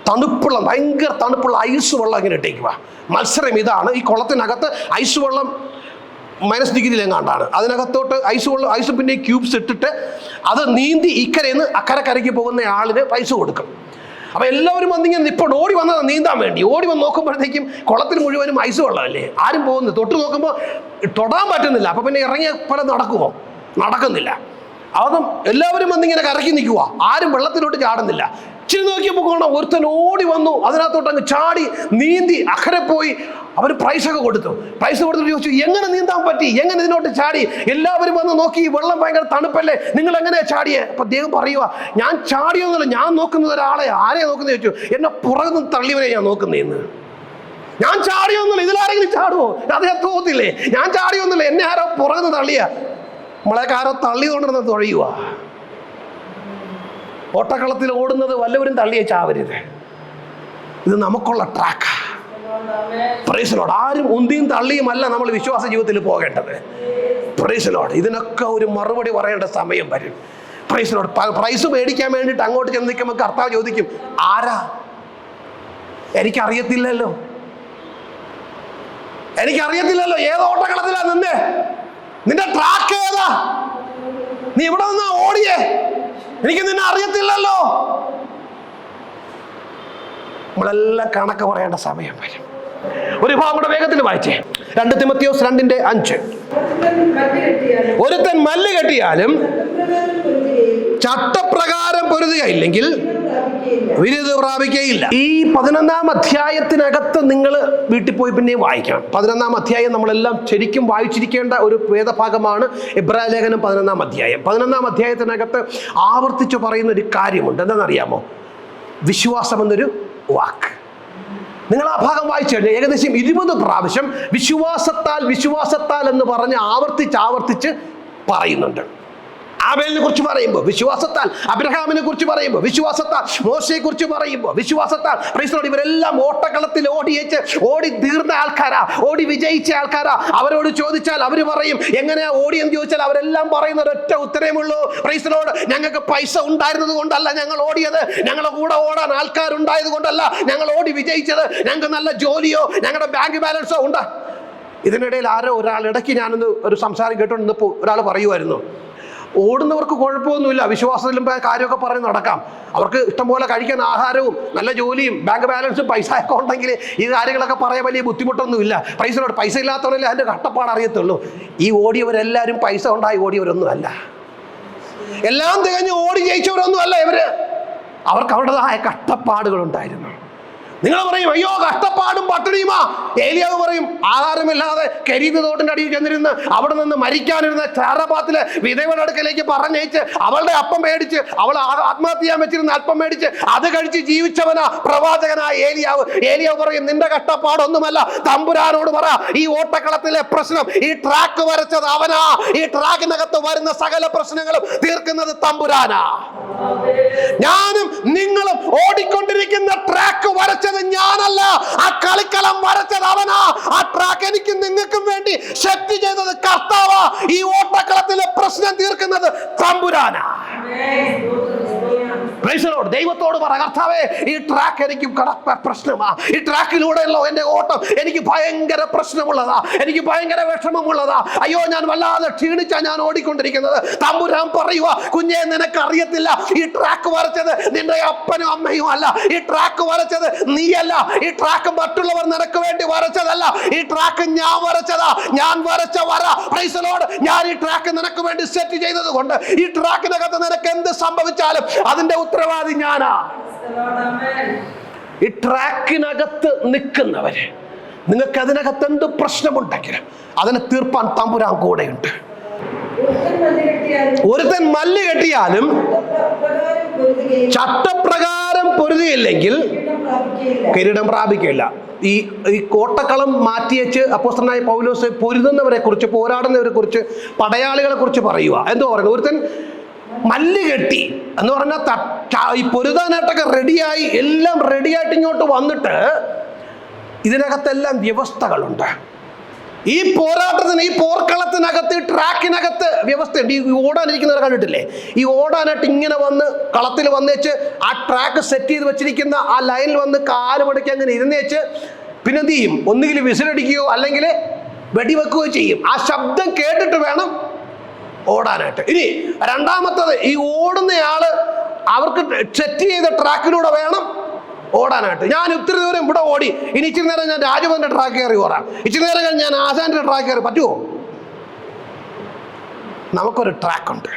തണുപ്പുള്ള, ഭയങ്കര തണുപ്പുള്ള ഐസ് വെള്ളം ഇങ്ങനെ ഇട്ടേക്കുക. മത്സരം ഇതാണ്, ഈ കുളത്തിനകത്ത് ഐസ് വെള്ളം -ഡിഗ്രിയിൽ എങ്ങാണ്ടാണ്. അതിനകത്തോട്ട് ഐസ് പിന്നെ ക്യൂബ്സ് ഇട്ടിട്ട് അത് നീന്തി ഇക്കരയിൽ നിന്ന് അക്കരയ്ക്ക് പോകുന്ന ആളിന് പൈസ കൊടുക്കും. അപ്പൊ എല്ലാവരും വന്നിങ്ങനെ ഇപ്പോൾ ഓടി വന്നത് നീന്താൻ വേണ്ടി. ഓടി വന്ന് നോക്കുമ്പോഴത്തേക്കും കുളത്തിൽ മുഴുവനും ഐസ് വെള്ളമല്ലേ, ആരും പോകുന്നു. തൊട്ട് നോക്കുമ്പോൾ തൊടാൻ പറ്റുന്നില്ല. അപ്പൊ പിന്നെ ഇറങ്ങിയ പല നടക്കുന്നില്ല. അതും എല്ലാവരും വന്നിങ്ങനെ കരക്കി നിൽക്കുക, ആരും വെള്ളത്തിലോട്ട് ചാടുന്നില്ല. ഇച്ചിരി നോക്കിയപ്പോൾ കാണാം, ഒരുത്തൻ ഓടി വന്നു, അതിനകത്തോട്ട് അങ്ങ് ചാടി നീന്തി അക്കരെ പോയി. അവർ പ്രൈസൊക്കെ കൊടുത്തു. പ്രൈസ് കൊടുത്തിട്ട് ചോദിച്ചു, എങ്ങനെ നീന്താൻ പറ്റി, എങ്ങനെ ഇതിനോട്ട് ചാടി? എല്ലാവരും വന്ന് നോക്കി, വെള്ളം ഭയങ്കര തണുപ്പല്ലേ, നിങ്ങൾ എങ്ങനെയാ ചാടിയേ? അപ്പൊ അദ്ദേഹം പറയുക, ഞാൻ ചാടിയൊന്നുമില്ല, ഞാൻ നോക്കുന്നത് ഒരാളെ. ആരെയാ നോക്കുന്നത് ചോദിച്ചു. എന്നെ പുറകുനിന്ന് തള്ളിയവരെ ഞാൻ നോക്കുന്നതെന്ന്. ഞാൻ ചാടിയൊന്നുമില്ല, ഇതിലാരെങ്കിലും ചാടുവോ? അദ്ദേഹം തോന്നില്ലേ, ഞാൻ ചാടിയൊന്നുമില്ല, എന്നെ ആരോ പുറകുനിന്ന് തള്ളിയ. നമ്മളെയൊക്കെ ആരോ തള്ളിക്കൊണ്ടിരുന്ന തുഴയുക. ഓട്ടക്കളത്തിൽ ഓടുന്നത് വല്ലവരും തള്ളിയ ചാവരുത്. ഇത് നമുക്കുള്ള ട്രാക്ക്. Praise Lord. ആരും ഉന്തിയും തള്ളിയുമല്ല നമ്മൾ വിശ്വാസ ജീവിതത്തിൽ പോകേണ്ടത്. Praise Lord. ഇതിനൊക്കെ ഒരു മറുപടി പറയേണ്ട സമയം വരും. Praise Lord. പ്രൈസ് മേടിക്കാൻ വേണ്ടിയിട്ട് അങ്ങോട്ട് ചെന്ന് നിൽക്കുമ്പോൾ കർത്താവ് ചോദിക്കും, ആരാ? എനിക്കറിയത്തില്ലല്ലോ, ഏത് ഓട്ടക്കളത്തിലാ നിന്നെ? നിന്റെ ട്രാക്ക് ഏതാ? നീ ഇവിടെ നിന്നാ ഓടിയേ? എനിക്ക് നിന്നെ അറിയത്തില്ലല്ലോ. നമ്മളെല്ലാം കണക്ക് പറയേണ്ട സമയം വരും. ഒരു ഭാഗം കൂടെ വേഗത്തിൽ വായിച്ചേ. 2 തിമോത്തിയോസ് 2:5. ഒരുത്തൻ മല്ല് കെട്ടിയാലും ചട്ടപ്രകാരം പൊരുതുകയില്ലെങ്കിൽ വിരുദ്ധ പ്രാപിക്കുകയില്ല. ഈ 11-ാം അധ്യായത്തിനകത്ത് നിങ്ങൾ വീട്ടിൽ പോയി പിന്നെ വായിക്കണം. 11-ാം അധ്യായം നമ്മളെല്ലാം ശരിക്കും വായിച്ചിരിക്കേണ്ട ഒരു വേദഭാഗമാണ് എബ്രായ ലേഖനം 11-ാം അധ്യായം. 11-ാം അധ്യായത്തിനകത്ത് ആവർത്തിച്ച് പറയുന്ന ഒരു കാര്യമുണ്ട്. എന്താണെന്നറിയാമോ? വിശ്വാസം എന്നൊരു വാക്ക്. നിങ്ങൾ ആ ഭാഗം വായിച്ചു കഴിഞ്ഞാൽ ഏകദേശം 20 പ്രാവശ്യം വിശ്വാസത്താൽ വിശ്വാസത്താൽ എന്ന് പറഞ്ഞ് ആവർത്തിച്ച് പറയുന്നുണ്ട്. ആബേലിനെ കുറിച്ച് പറയുമ്പോൾ വിശ്വാസത്താൽ, അബ്രഹാമിനെ കുറിച്ച് പറയുമ്പോൾ വിശ്വാസത്താൽ, മോശയെ കുറിച്ച് പറയുമ്പോൾ വിശ്വാസത്താൽ. ഇവരെല്ലാം ഓട്ടക്കളത്തിൽ ഓടി തീർന്ന ആൾക്കാരാ, ഓടി വിജയിച്ച ആൾക്കാരാ. അവരോട് ചോദിച്ചാൽ അവർ പറയും എങ്ങനെയാ ഓടിയെന്ന് ചോദിച്ചാൽ അവരെല്ലാം പറയുന്ന ഒരൊറ്റ ഉത്തരമുള്ളൂ, പ്രൈസ് ലോർഡ്, ഞങ്ങൾക്ക് പൈസ ഉണ്ടായിരുന്നത് കൊണ്ടല്ല ഞങ്ങൾ ഓടിയത്, ഞങ്ങളുടെ കൂടെ ഓടാൻ ആൾക്കാരുണ്ടായത് കൊണ്ടല്ല ഞങ്ങൾ ഓടി വിജയിച്ചത്, ഞങ്ങൾക്ക് നല്ല ജോലിയോ ഞങ്ങളുടെ ബാങ്ക് ബാലൻസോ ഉണ്ട്. ഇതിനിടയിൽ ഒരാൾ ഇടയ്ക്ക് ഞാനൊന്ന് ഒരു സംസാരം കേട്ടോണ്ടിരുന്നപ്പോൾ ഒരാൾ പറയുമായിരുന്നു, ഓടുന്നവർക്ക് കുഴപ്പമൊന്നുമില്ല, വിശ്വാസത്തിലും കാര്യമൊക്കെ പറഞ്ഞ് നടക്കാം, അവർക്ക് ഇഷ്ടംപോലെ കഴിക്കാൻ ആഹാരവും നല്ല ജോലിയും ബാങ്ക് ബാലൻസും പൈസ ഒക്കെ ഉണ്ടെങ്കിൽ ഈ കാര്യങ്ങളൊക്കെ പറയാൻ വലിയ ബുദ്ധിമുട്ടൊന്നുമില്ല. പൈസ ഇല്ലാത്തവരല്ലേ അതിൻ്റെ കഷ്ടപ്പാട് അറിയത്തുള്ളൂ. ഈ ഓടിയവരെല്ലാവരും പൈസ ഉണ്ടായി ഓടിയവരൊന്നും അല്ല, എല്ലാം തികഞ്ഞ് ഓടി ജയിച്ചവരൊന്നും അല്ല ഇവര്. അവർക്ക് അവരുടേതായ കഷ്ടപ്പാടുകളുണ്ടായിരുന്നു. നിങ്ങൾ പറയും അയ്യോ കഷ്ടപ്പാടും പട്ടിണിയുമാ. ഏലിയാവ് പറയും ആഹാരമില്ലാതെ കരീത് തോട്ടിന്റെ അടിയിൽ ചെന്നിരുന്ന് അവിടെ നിന്ന് മരിക്കാനിരുന്ന ചാരപാത്തിലെ വിധവയുടെ അടുക്കലേക്ക് പറഞ്ഞയച്ച് അവളുടെ അപ്പം മേടിച്ച് അവൾ ആത്മഹത്യ ചെയ്യാൻ വെച്ചിരുന്ന അല്പം മേടിച്ച് അത് കഴിച്ച് ജീവിച്ചവനാ പ്രവാചകനായ ഏലിയാവ്. ഏലിയാവ് പറയും നിന്റെ കഷ്ടപ്പാടൊന്നുമല്ല, തമ്പുരാനോട് പറ ഈ ഓട്ടക്കളത്തിലെ പ്രശ്നം, ഈ ട്രാക്ക് വരച്ചത് അവനാ, ഈ ട്രാക്കിനകത്ത് വരുന്ന സകല പ്രശ്നങ്ങളും തീർക്കുന്നത് തമ്പുരാനാ. ഞാനും നിങ്ങളും ഓടിക്കൊണ്ടിരിക്കുന്ന ട്രാക്ക് വരച്ചത് ഞാനല്ല, ആ കളിക്കളം വരച്ചത് അവനാ. ആ ട്രാക്ക് എനിക്കും നിങ്ങൾക്കും വേണ്ടി ശക്തി ചെയ്തത് കർത്താവാ. ഈ ഓട്ടക്കളത്തിലെ പ്രശ്നം തീർക്കുന്നത് തമ്പുരാനാ. ദൈവത്തോട് പറ, കർത്താവേ ഈ ട്രാക്ക് എനിക്ക് പ്രശ്നമാ, ഈ ട്രാക്കിലൂടെയുള്ള എന്റെ ഓട്ടം എനിക്ക് ഭയങ്കര പ്രശ്നമുള്ളതാ, എനിക്ക് ഭയങ്കര വിഷമമുള്ളതാ. അയ്യോ ഞാൻ വല്ലാതെ ക്ഷീണിച്ചാ ഞാൻ ഓടിക്കൊണ്ടിരിക്കുന്നത്. തമ്പുരാൻ പറയുക, കുഞ്ഞെ നിനക്ക് അറിയത്തില്ല, ഈ ട്രാക്ക് വരച്ചത് നിന്റെ അപ്പനും അമ്മയും അല്ല, ഈ ട്രാക്ക് വരച്ചത് നീയല്ല, ഈ ട്രാക്ക് മറ്റുള്ളവർ നിനക്ക് വേണ്ടി വരച്ചതല്ല, ഈ ട്രാക്ക് ഞാൻ വരച്ചതാ, ഞാൻ വരച്ച വര. പ്രൈസ് ലോർഡ്, ഞാൻ ഈ ട്രാക്ക് നിനക്ക് വേണ്ടി സെറ്റ് ചെയ്തത് കൊണ്ട് ഈ ട്രാക്കിനകത്ത് നിനക്ക് എന്ത് സംഭവിച്ചാലും അതിന്റെ ഉത്തരവാദി ഞാനാ. ഈ ട്രാക്കിനകത്ത് നിൽക്കുന്നവര്, നിങ്ങൾക്ക് അതിനകത്ത് എന്ത് പ്രശ്നമുണ്ടെങ്കിലും അതിനെ തീർപ്പാൻ തമ്പുരാൻ കൂടെയുണ്ട്. ഒരുത്തൻ മല്ല് കെട്ടിയാലും ചട്ടപ്രകാരം പൊരുതിയില്ലെങ്കിൽ കിരീടം പ്രാപിക്കില്ല. ഈ കോട്ടക്കളം മാറ്റിവെച്ച് അപ്പോസ്തലനായ പൗലോസ് പൊരുതുന്നവരെ കുറിച്ച്, പോരാടുന്നവരെ കുറിച്ച്, പടയാളികളെ കുറിച്ച് പറയുക. എന്തോ പറയുന്നത്, ഒരുത്തൻ മല്ല് കെട്ടി എന്ന് പറഞ്ഞാൽ ഈ പൊരുതാനായിട്ടൊക്കെ റെഡിയായി, എല്ലാം റെഡിയായിട്ട് ഇങ്ങോട്ട് വന്നിട്ട് ഇതിനകത്തെല്ലാം വ്യവസ്ഥകളുണ്ട്. ഈ പോരാട്ടത്തിന്, ഈ പോർക്കളത്തിനകത്ത്, ഈ ട്രാക്കിനകത്ത് വ്യവസ്ഥയുണ്ട്. ഈ ഓടാനിരിക്കുന്നവരെ കണ്ടിട്ടില്ലേ? ഈ ഓടാനായിട്ട് ഇങ്ങനെ വന്ന് കളത്തിൽ വന്നേച്ച് ആ ട്രാക്ക് സെറ്റ് ചെയ്ത് വെച്ചിരിക്കുന്ന ആ ലൈനിൽ വന്ന് കാല് മടക്കി അങ്ങനെ ഇരുന്നേച്ച് പിന്നെ എന്ത് ചെയ്യും? ഒന്നുകിൽ വിസിലടിക്കുകയോ അല്ലെങ്കിൽ വെടിവെക്കുകയോ ചെയ്യും. ആ ശബ്ദം കേട്ടിട്ട് വേണം ഓടാനായിട്ട്. ഇനി രണ്ടാമത്തത്, ഈ ഓടുന്നയാള് അവർക്ക് സെറ്റ് ചെയ്ത ട്രാക്കിലൂടെ വേണം ഓടാനായിട്ട്. ഞാൻ ഇത്തിരി ദൂരം ഇവിടെ ഓടി, ഇനി ഇച്ചിരി നേരം ഞാൻ രാജഭവന്റെ ട്രാക്ക് കയറി ഓടാം, ഇച്ചിരി നേരം കഴിഞ്ഞ് ഞാൻ ആശാന്റെ ട്രാക്ക് കയറി, പറ്റുമോ? നമുക്കൊരു ട്രാക്കുണ്ട്,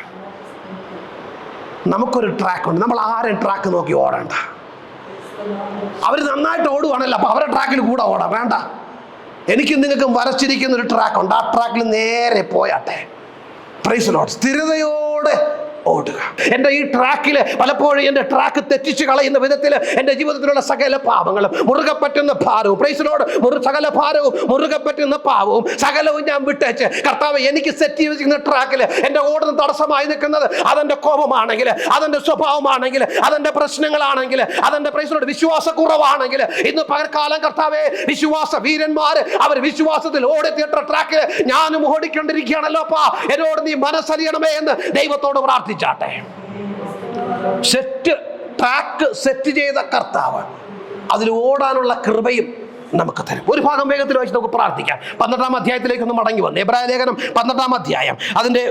നമ്മൾ ആരെയും ട്രാക്ക് നോക്കി ഓടേണ്ട. അവർ നന്നായിട്ട് ഓടുവാണല്ലോ, അപ്പൊ അവരുടെ ട്രാക്കിൽ കൂടെ ഓടാം, വേണ്ട. എനിക്കും നിങ്ങൾക്കും വരച്ചിരിക്കുന്ന ഒരു ട്രാക്കുണ്ട്, ആ ട്രാക്കിൽ നേരെ പോയാട്ടെ. Praise Lord. സ്ഥിരതയോടെ ഓടുക. എൻ്റെ ഈ ട്രാക്കിൽ പലപ്പോഴും എൻ്റെ ട്രാക്ക് തെറ്റിച്ച് കളയുന്ന വിധത്തിൽ എൻ്റെ ജീവിതത്തിലുള്ള സകല പാപങ്ങളും, മുറുകെ പറ്റുന്ന ഭാരവും, പ്രൈസ് ലോർഡ്, സകല ഭാരവും, മുറുകെ പറ്റുന്ന പാവവും സകലവും ഞാൻ വിട്ടേച്ച് കർത്താവ് എനിക്ക് സെറ്റ് ചെയ്ത് വെച്ചിരിക്കുന്ന ട്രാക്കിൽ എൻ്റെ ഓടുന്ന തടസ്സമായി നിൽക്കുന്നത് അതെൻ്റെ കോപമാണെങ്കിൽ, അതെൻ്റെ സ്വഭാവമാണെങ്കിൽ, അതെൻ്റെ പ്രശ്നങ്ങളാണെങ്കിൽ, അതെൻ്റെ പ്രൈസ് ലോർഡ് വിശ്വാസക്കുറവാണെങ്കിൽ, ഇന്ന് പകൽക്കാലം കർത്താവേ വിശ്വാസ വീരന്മാര് അവർ വിശ്വാസത്തിൽ ഓടിത്തിട്ട ട്രാക്കിൽ ഞാനും ഓടിക്കൊണ്ടിരിക്കുകയാണല്ലോ അപ്പാ, എന്നോട് നീ മനസ്സറിയണമേ എന്ന് ദൈവത്തോട് പ്രാർത്ഥിച്ചു. ട്രാക്ക് സെറ്റ് ചെയ്ത കർത്താവ് അതിൽ ഓടാനുള്ള കൃപയും നമുക്ക് തരും. ഒരു ഭാഗം വേഗത്തിൽ വായിച്ച് നമുക്ക് പ്രാർത്ഥിക്കാം. 12-ാം അധ്യായത്തിലേക്ക് ഒന്ന് മടങ്ങി വന്നു. എബ്രായ ലേഖനം 12-ാം അധ്യായം അതിൻ്റെ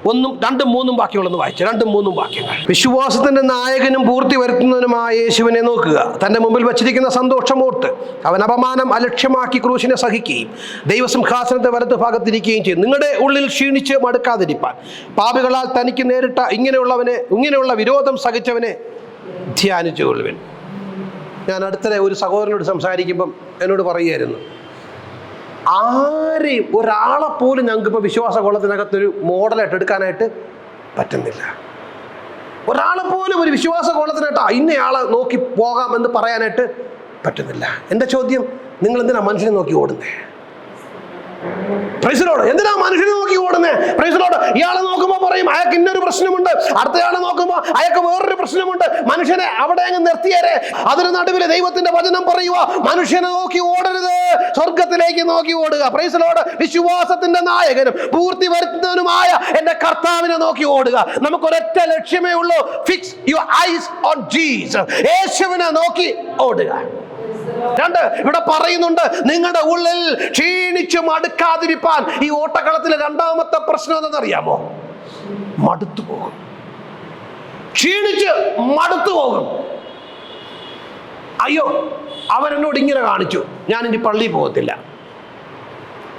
1, 2, 3 വാക്യങ്ങളൊന്ന് വായിച്ചു. 2, 3 വാക്യങ്ങൾ. വിശ്വാസത്തിന്റെ നായകനും പൂർത്തി വരുത്തുന്നതിനുമായ യേശുവിനെ നോക്കുക. തന്റെ മുമ്പിൽ വച്ചിരിക്കുന്ന സന്തോഷമോർത്ത് അവൻ അപമാനം അലക്ഷ്യമാക്കി ക്രൂശിനെ സഹിക്കുകയും ദൈവസിംഹാസനത്തെ വലത്ത് ഭാഗത്തിരിക്കുകയും ചെയ്തു. നിങ്ങളുടെ ഉള്ളിൽ ക്ഷീണിച്ച് മടുക്കാതിരിപ്പാൻ പാപികളാൽ തനിക്ക് നേരിട്ട ഇങ്ങനെയുള്ള വിരോധം സഹിച്ചവനെ ധ്യാനിച്ചുകൊള്ളുവൻ. ഞാൻ അടുത്തിടെ ഒരു സഹോദരനോട് സംസാരിക്കുമ്പം എന്നോട് പറയുമായിരുന്നു, ആരെയും ഒരാളെപ്പോലും ഞങ്ങൾക്കിപ്പോൾ വിശ്വാസ കോളത്തിനകത്തൊരു മോഡലായിട്ട് എടുക്കാനായിട്ട് പറ്റുന്നില്ല. ഒരാളെപ്പോലും ഒരു വിശ്വാസ കോളത്തിനായിട്ട് ഇന്നയാളെ നോക്കി പോകാമെന്ന് പറയാനായിട്ട് പറ്റുന്നില്ല. എൻ്റെ ചോദ്യം, നിങ്ങൾ എന്തിനാ മനുഷ്യനെ നോക്കി ഓടുന്നേ? Praise Lord. എന്തിനാ മനുഷ്യനെ നോക്കി ഓടുന്നേ? Praise Lord. ഇയാളെ നോക്കുമ്പോൾ പറയും അയാൾക്ക് ഇന്നൊരു പ്രശ്നമുണ്ട്, അടുത്തയാളെ നോക്കുമ്പോൾ അയാൾക്ക് വേറൊരു പ്രശ്നമുണ്ട്. മനുഷ്യനെ അവിടെ അങ്ങ് നിർത്തിയേരെ. അതിന് നടുവിൽ ദൈവത്തിന്റെ വചനം പറയുക, മനുഷ്യനെ നോക്കി ഓടരുത്, സ്വർഗത്തിലേക്ക് നോക്കി ഓടുക. Praise Lord. വിശ്വാസത്തിന്റെ നായകനും പൂർത്തി വരുത്തുന്നവനുമായ എന്റെ കർത്താവിനെ നോക്കി ഓടുക. നമുക്കൊരൊറ്റ ലക്ഷ്യമേ ഉള്ളൂ, fix your ice on Jesus. യേശുവിനെ നോക്കി ഓടുക. 2, ഇവിടെ പറയുന്നുണ്ട്, നിങ്ങളുടെ ഉള്ളിൽ ക്ഷീണിച്ചു മടുക്കാതിരിപ്പാൻ. ഈ ഓട്ടക്കളത്തിലെ രണ്ടാമത്തെ പ്രശ്നം എന്തെന്നറിയാമോ? മടുത്തു പോകും. ക്ഷീണിച്ച് മടുത്തു പോകും. അയ്യോ, അവരെന്നോട് ഇങ്ങനെ കാണിച്ചു, ഞാൻ ഇനി പള്ളിയിൽ പോകത്തില്ല.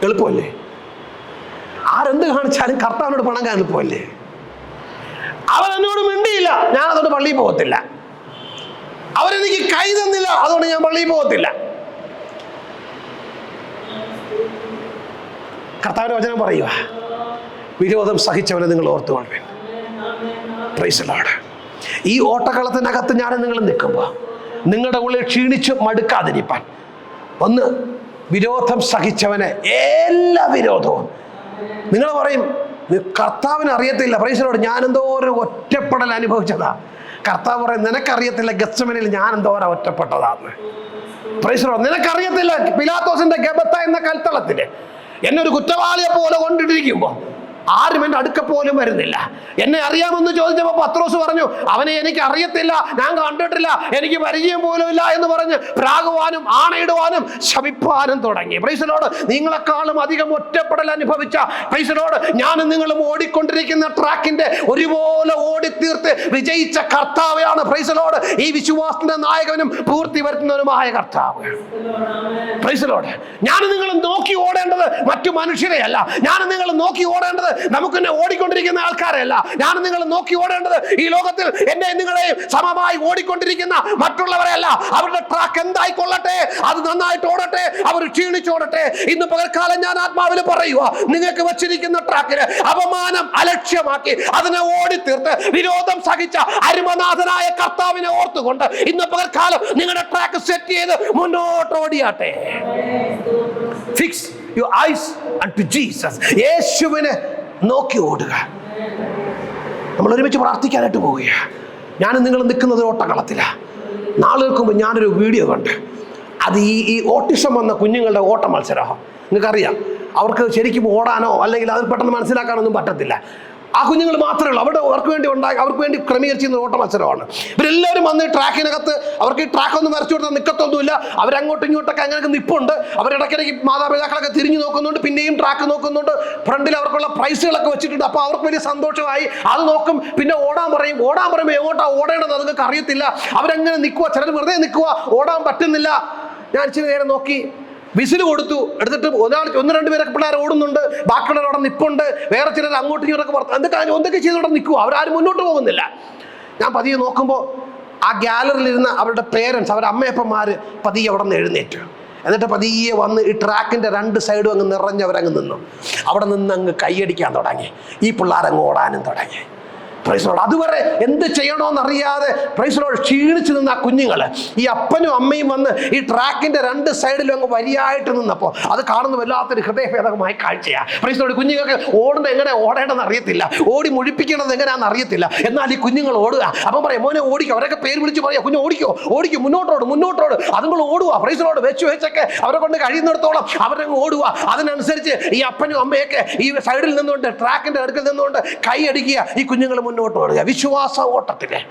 എളുപ്പമല്ലേ? ആരെന്ത് കാണിച്ചാലും കർത്താവിനോട് പണം എളുപ്പമല്ലേ? അവരെന്നോട് മിണ്ടിയില്ല, ഞാൻ അതുകൊണ്ട് പള്ളിയിൽ പോകത്തില്ല. അവരെനിക്ക് കൈ തന്നില്ല, അതുകൊണ്ട് ഞാൻ പള്ളിയിൽ പോകത്തില്ല. കർത്താവിന്റെ വചനം പറയുക, വിരോധം സഹിച്ചവനെ നിങ്ങൾ ഓർത്തുകൊള്ളുവിൻ. Praise Lord. ഈ ഓട്ടക്കളത്തിനകത്ത് ഞാൻ നിങ്ങൾ നിൽക്കുമ്പോൾ നിങ്ങളുടെ ഉള്ളിൽ ക്ഷീണിച്ച് മടുക്കാതിരിപ്പാൻ, ഒന്ന്, വിരോധം സഹിച്ചവനെ, എല്ലാ വിരോധവും. നിങ്ങൾ പറയും കർത്താവിന് അറിയത്തില്ല. Praise Lord. ഞാനെന്തോ ഒരു ഒറ്റപ്പെടൽ അനുഭവിച്ചതാ. കർത്താവ് പറയും, നിനക്കറിയത്തില്ല ഗെത്സമനിൽ ഞാൻ എന്തോരം ഒറ്റപ്പെട്ടതാന്ന്. Praise Lord. നിനക്കറിയത്തില്ല പിലാത്തോസിന്റെ ഗബത്ത എന്ന കൽത്തളത്തില് എന്നെ ഒരു കുറ്റവാളിയെ പോലെ കൊണ്ടിട്ടിരിക്കുമ്പോൾ ആരും എൻ്റെ അടുക്ക പോലും വരുന്നില്ല. എന്നെ അറിയാമെന്ന് ചോദിച്ചപ്പോൾ പത്രോസ് പറഞ്ഞു, അവനെ എനിക്ക് അറിയത്തില്ല, ഞാൻ കണ്ടിട്ടില്ല, എനിക്ക് പരിചയം പോലും ഇല്ല എന്ന് പറഞ്ഞ് പ്രാകുവാനും ആണയിടുവാനും ശപിപ്പാനും തുടങ്ങി. Praise Lord. നിങ്ങളെക്കാളും അധികം ഒറ്റപ്പെടൽ അനുഭവിച്ച, പ്രൈസ് ലോർഡ്, ഞാനും നിങ്ങളും ഓടിക്കൊണ്ടിരിക്കുന്ന ട്രാക്കിന്റെ ഒരുപോലെ ഓടിത്തീർത്ത് വിജയിച്ച കർത്താവാണ്, പ്രൈസ് ലോർഡ്, ഈ വിശ്വാസത്തിന്റെ നായകനും പൂർത്തി വരുത്തുന്നവനുമായ കർത്താവ്. Praise Lord. ഞാനും നിങ്ങളും നോക്കി ഓടേണ്ടത് മറ്റു മനുഷ്യരെയല്ല. ഞാനും നിങ്ങളും നോക്കി ഓടേണ്ടത് നമുക്ക് തന്നെ ഓടിക്കൊണ്ടിരിക്കുന്ന ആൾക്കാരല്ല. ഞാൻ നിങ്ങൾ നോക്കി ഓടേണ്ടത് ഈ ലോകത്തിൽ എന്നെ നിങ്ങളെയും സമമായി ഓടിക്കൊണ്ടിരിക്കുന്ന മറ്റുള്ളവരെയല്ല. അവരുടെ ട്രാക്ക് എന്തായിക്കൊള്ളട്ടെ, അത് നന്നായിട്ട് ഓടട്ടെ, അവർ ക്ഷീണിച്ചോടട്ടെ. ഇന്ന് പകൽക്കാലം ഞാൻ ആത്മാവിൽ പറയുക, നിങ്ങൾക്ക് വച്ചിരിക്കുന്ന ട്രാക്കിന് അപമാനം അലക്ഷ്യമാക്കി അതിനെ ഓടിത്തീർത്ത് വിരോധം സഹിച്ച അരുമനാഥനായ കർത്താവിനെ ഓർത്തുകൊണ്ട് ഇന്ന് പകൽക്കാലം നിങ്ങളുടെ ട്രാക്ക് സെറ്റ് ചെയ്ത് മുന്നോട്ട് ഓടിയാട്ടെ. Fix your eyes unto Jesus. യേശുവിനെ നോക്കി ഓടുക. നമ്മൾ ഒരുമിച്ച് പ്രാർത്ഥിക്കാനായിട്ട് പോവുകയാണ്. ഞാനും നിങ്ങൾ നിൽക്കുന്നത് ഓട്ടക്കളത്തിലാണ്. നാളുകൾക്ക് മുമ്പ് ഞാനൊരു വീഡിയോ കണ്ട്, അത് ഈ ഓട്ടിസം വന്ന കുഞ്ഞുങ്ങളുടെ ഓട്ട മത്സരമാണ്. നിങ്ങൾക്കറിയാം, അവർക്ക് ശരിക്കും ഓടാനോ അല്ലെങ്കിൽ അത് പെട്ടെന്ന് മനസ്സിലാക്കാനോ ഒന്നും പറ്റത്തില്ല. ആ കുഞ്ഞുങ്ങൾ മാത്രമേ ഉള്ളൂ. അവർക്ക് വേണ്ടി ക്രമീകരിച്ചിരുന്ന ഓട്ട മത്സരമാണ്. ഇവരെല്ലാവരും വന്ന് ട്രാക്കിനകത്ത്, അവർക്ക് ഈ ട്രാക്കൊന്നും വരച്ചു കൊടുത്താൽ നിൽക്കത്തൊന്നുമില്ല. അവരങ്ങോട്ടും ഇങ്ങോട്ടൊക്കെ അങ്ങനെ നിൽപ്പുണ്ട്. അവരിടയ്ക്കിടയ്ക്ക് മാതാപിതാക്കളൊക്കെ തിരിഞ്ഞു നോക്കുന്നുണ്ട്, പിന്നെയും ട്രാക്ക് നോക്കുന്നുണ്ട്. ഫ്രണ്ടിൽ അവർക്കുള്ള പ്രൈസുകളൊക്കെ വെച്ചിട്ടുണ്ട്. അപ്പോൾ അവർക്ക് വലിയ സന്തോഷമായി. അത് നോക്കും, പിന്നെ ഓടാൻ പറയുമ്പോൾ എങ്ങോട്ടാണ് ഓടേണ്ടത് നിങ്ങൾക്ക് അറിയത്തില്ല. അവരങ്ങനെ നിൽക്കുക, ചിലർ വെറുതെ നിൽക്കുക, ഓടാൻ പറ്റുന്നില്ല. ഞാൻ ഇച്ചിരി നേരം നോക്കി, വിസിൽ കൊടുത്തു, എടുത്തിട്ട് 1-2 പേരൊക്കെ പിള്ളേർ ഓടുന്നുണ്ട്, ബാക്കിയുള്ളവർ അവിടെ നിൽപ്പുണ്ട്, വേറെ ചിലർ അങ്ങോട്ടും ഇങ്ങോട്ടൊക്കെ എന്തൊക്കെ ചെയ്തോടെ നിൽക്കുക, അവരാരും മുന്നോട്ട് പോകുന്നില്ല. ഞാൻ പതിയെ നോക്കുമ്പോൾ ആ ഗ്യാലറിയിലിരുന്ന അവരുടെ പേരൻസ്, അവരുടെ അമ്മയപ്പന്മാർ പതിയെ അവിടെ നിന്ന് എഴുന്നേറ്റു. എന്നിട്ട് പതിയെ വന്ന് ഈ ട്രാക്കിൻ്റെ 2 സൈഡും അങ്ങ് നിറഞ്ഞവരങ്ങ് നിന്നു. അവിടെ നിന്ന് അങ്ങ് കൈയടിക്കാൻ തുടങ്ങി. ഈ പിള്ളേരങ്ങ് ഓടാനും തുടങ്ങി. Praise Lord. അതുവരെ എന്ത് ചെയ്യണമെന്നറിയാതെ പ്രൈസ് ലോർഡ് ക്ഷീണിച്ചു നിന്ന ആ കുഞ്ഞുങ്ങൾ, ഈ അപ്പനും അമ്മയും വന്ന് ഈ ട്രാക്കിന്റെ 2 സൈഡിലും അങ്ങ് വരിയായിട്ട് നിന്നപ്പോൾ അത് കാണുന്ന വല്ലാത്തൊരു ഹൃദയഭേദകമായ കാഴ്ചയാണ്. Praise Lord. കുഞ്ഞുങ്ങൾക്ക് ഓടുന്നത് എങ്ങനെ ഓടേണ്ടതെന്ന് അറിയത്തില്ല, ഓടി മുഴിപ്പിക്കേണ്ടത് എങ്ങനെയാണെന്ന് അറിയത്തില്ല. എന്നാൽ ഈ കുഞ്ഞുങ്ങൾ ഓടുക. അപ്പം പറയാം, മോനെ ഓടിക്കോ. അവരൊക്കെ പേര് വിളിച്ച് പറയാം, കുഞ്ഞു ഓടിക്കോ, മുന്നോട്ടോട്. അതുങ്ങൾ ഓടുക. Praise Lord. വെച്ചൊക്കെ അവരെ കൊണ്ട് കഴിയുന്നിടത്തോളം അവരങ്ങ് ഓടുക. അതിനനുസരിച്ച് ഈ അപ്പനും അമ്മയൊക്കെ ഈ സൈഡിൽ നിന്നുകൊണ്ട്, ട്രാക്കിന്റെ അടുക്കൽ നിന്നുകൊണ്ട് കൈ അടിക്കുക. ഈ കുഞ്ഞുങ്ങൾ മുന്നോട്ട് ഓടുക. വിശ്വാസ ഓട്ടത്തില്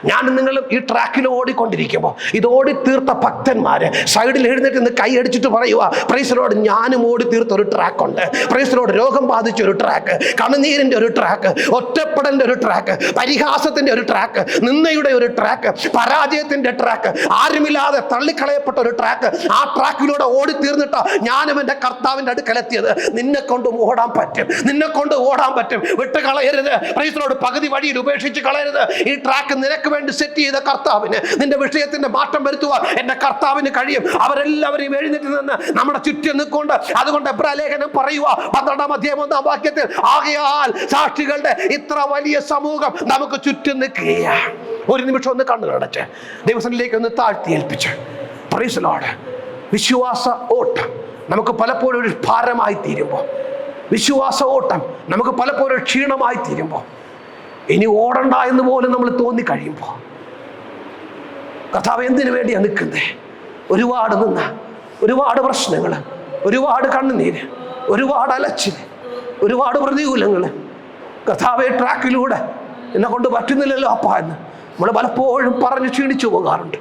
ഞാനും നിങ്ങളും ഈ ട്രാക്കിൽ ഓടിക്കൊണ്ടിരിക്കുമ്പോൾ ഇത് ഓടി തീർത്ത ഭക്തന്മാര് സൈഡിൽ എഴുന്നേറ്റ് നിന്ന് കൈ അടിച്ചിട്ട് പറയുക, പ്രൈസ് ദി ലോർഡ്, ഞാനും ഓടി തീർത്ത ഒരു ട്രാക്ക് ഉണ്ട്. പ്രൈസ് ദി ലോർഡ്, രോഗം ബാധിച്ച ഒരു ട്രാക്ക്, കണ്ണുനീരിന്റെ ഒരു ട്രാക്ക്, ഒറ്റപ്പെടലിന്റെ ഒരു ട്രാക്ക്, പരിഹാസത്തിന്റെ ഒരു ട്രാക്ക്, നിന്ദയുടെ ഒരു ട്രാക്ക്, പരാജയത്തിന്റെ ട്രാക്ക്, ആരുമില്ലാതെ തള്ളിക്കളയപ്പെട്ട ഒരു ട്രാക്ക്. ആ ട്രാക്കിലൂടെ ഓടി തീർന്നിട്ടാ ഞാനും എൻ്റെ കർത്താവിന്റെ അടുക്കലെത്തിയത്. നിന്നെ കൊണ്ട് ഓടാൻ പറ്റും, നിന്നെ കൊണ്ട് ഓടാൻ പറ്റും. വിട്ട് കളയരുത്. പ്രൈസ് ദി ലോർഡ്, പകുതി വഴിയിൽ ഉപേക്ഷിച്ച് കളയരുത്. ഈ ട്രാക്ക് നിനക്ക് വേണ്ടി സെറ്റ് ചെയ്ത കർത്താവിന്, നിന്റെ വിഷയത്തിന്റെ മാറ്റം വരുത്തുവാൻ എന്റെ കർത്താവിന് കഴിയും. അവരെല്ലാവരെയും എഴുന്നേറ്റ് നിന്ന് നമ്മുടെ ചുറ്റും നിൽക്കൊണ്ട്, അതുകൊണ്ട് എബ്രായലേഖനം പറയുക 12-ാം അധ്യായം 1-ാം വാക്യത്തിൽ, ആകയാൽ സാക്ഷികളുടെ ഇത്ര വലിയ സമൂഹം നമുക്ക് ചുറ്റും നിൽക്കുകയാണ്. ഒരു നിമിഷം ഒന്ന് കണ്ണുകളടച്ച് ദൈവസന്നിധിയിലേക്ക് ഒന്ന് താഴ്ത്തി ഏൽപ്പിച്ച്, പ്രൈസ് ദി ലോർഡ്, വിശ്വാസ ഓട്ടം നമുക്ക് പലപ്പോഴും ഒരു ഭാരമായി തീരുമ്പോൾ, വിശ്വാസ ഓട്ടം നമുക്ക് പലപ്പോഴും ക്ഷീണമായി തീരുമ്പോൾ, ഇനി ഓടണ്ട എന്ന് പോലും നമ്മൾ തോന്നിക്കഴിയുമ്പോൾ, കർത്താവ് എന്തിനു വേണ്ടിയാണ് നിൽക്കുന്നത്? ഒരുപാട് നിന്ന, ഒരുപാട് പ്രശ്നങ്ങൾ, ഒരുപാട് കണ്ണുനീര്, ഒരുപാട് അലച്ചില്, ഒരുപാട് പ്രതികൂലങ്ങൾ. കർത്താവെ, ട്രാക്കിലൂടെ എന്നെ കൊണ്ട് പറ്റുന്നില്ലല്ലോ അപ്പ എന്ന് നമ്മൾ പലപ്പോഴും പറഞ്ഞ് ക്ഷീണിച്ചു പോകാറുണ്ട്.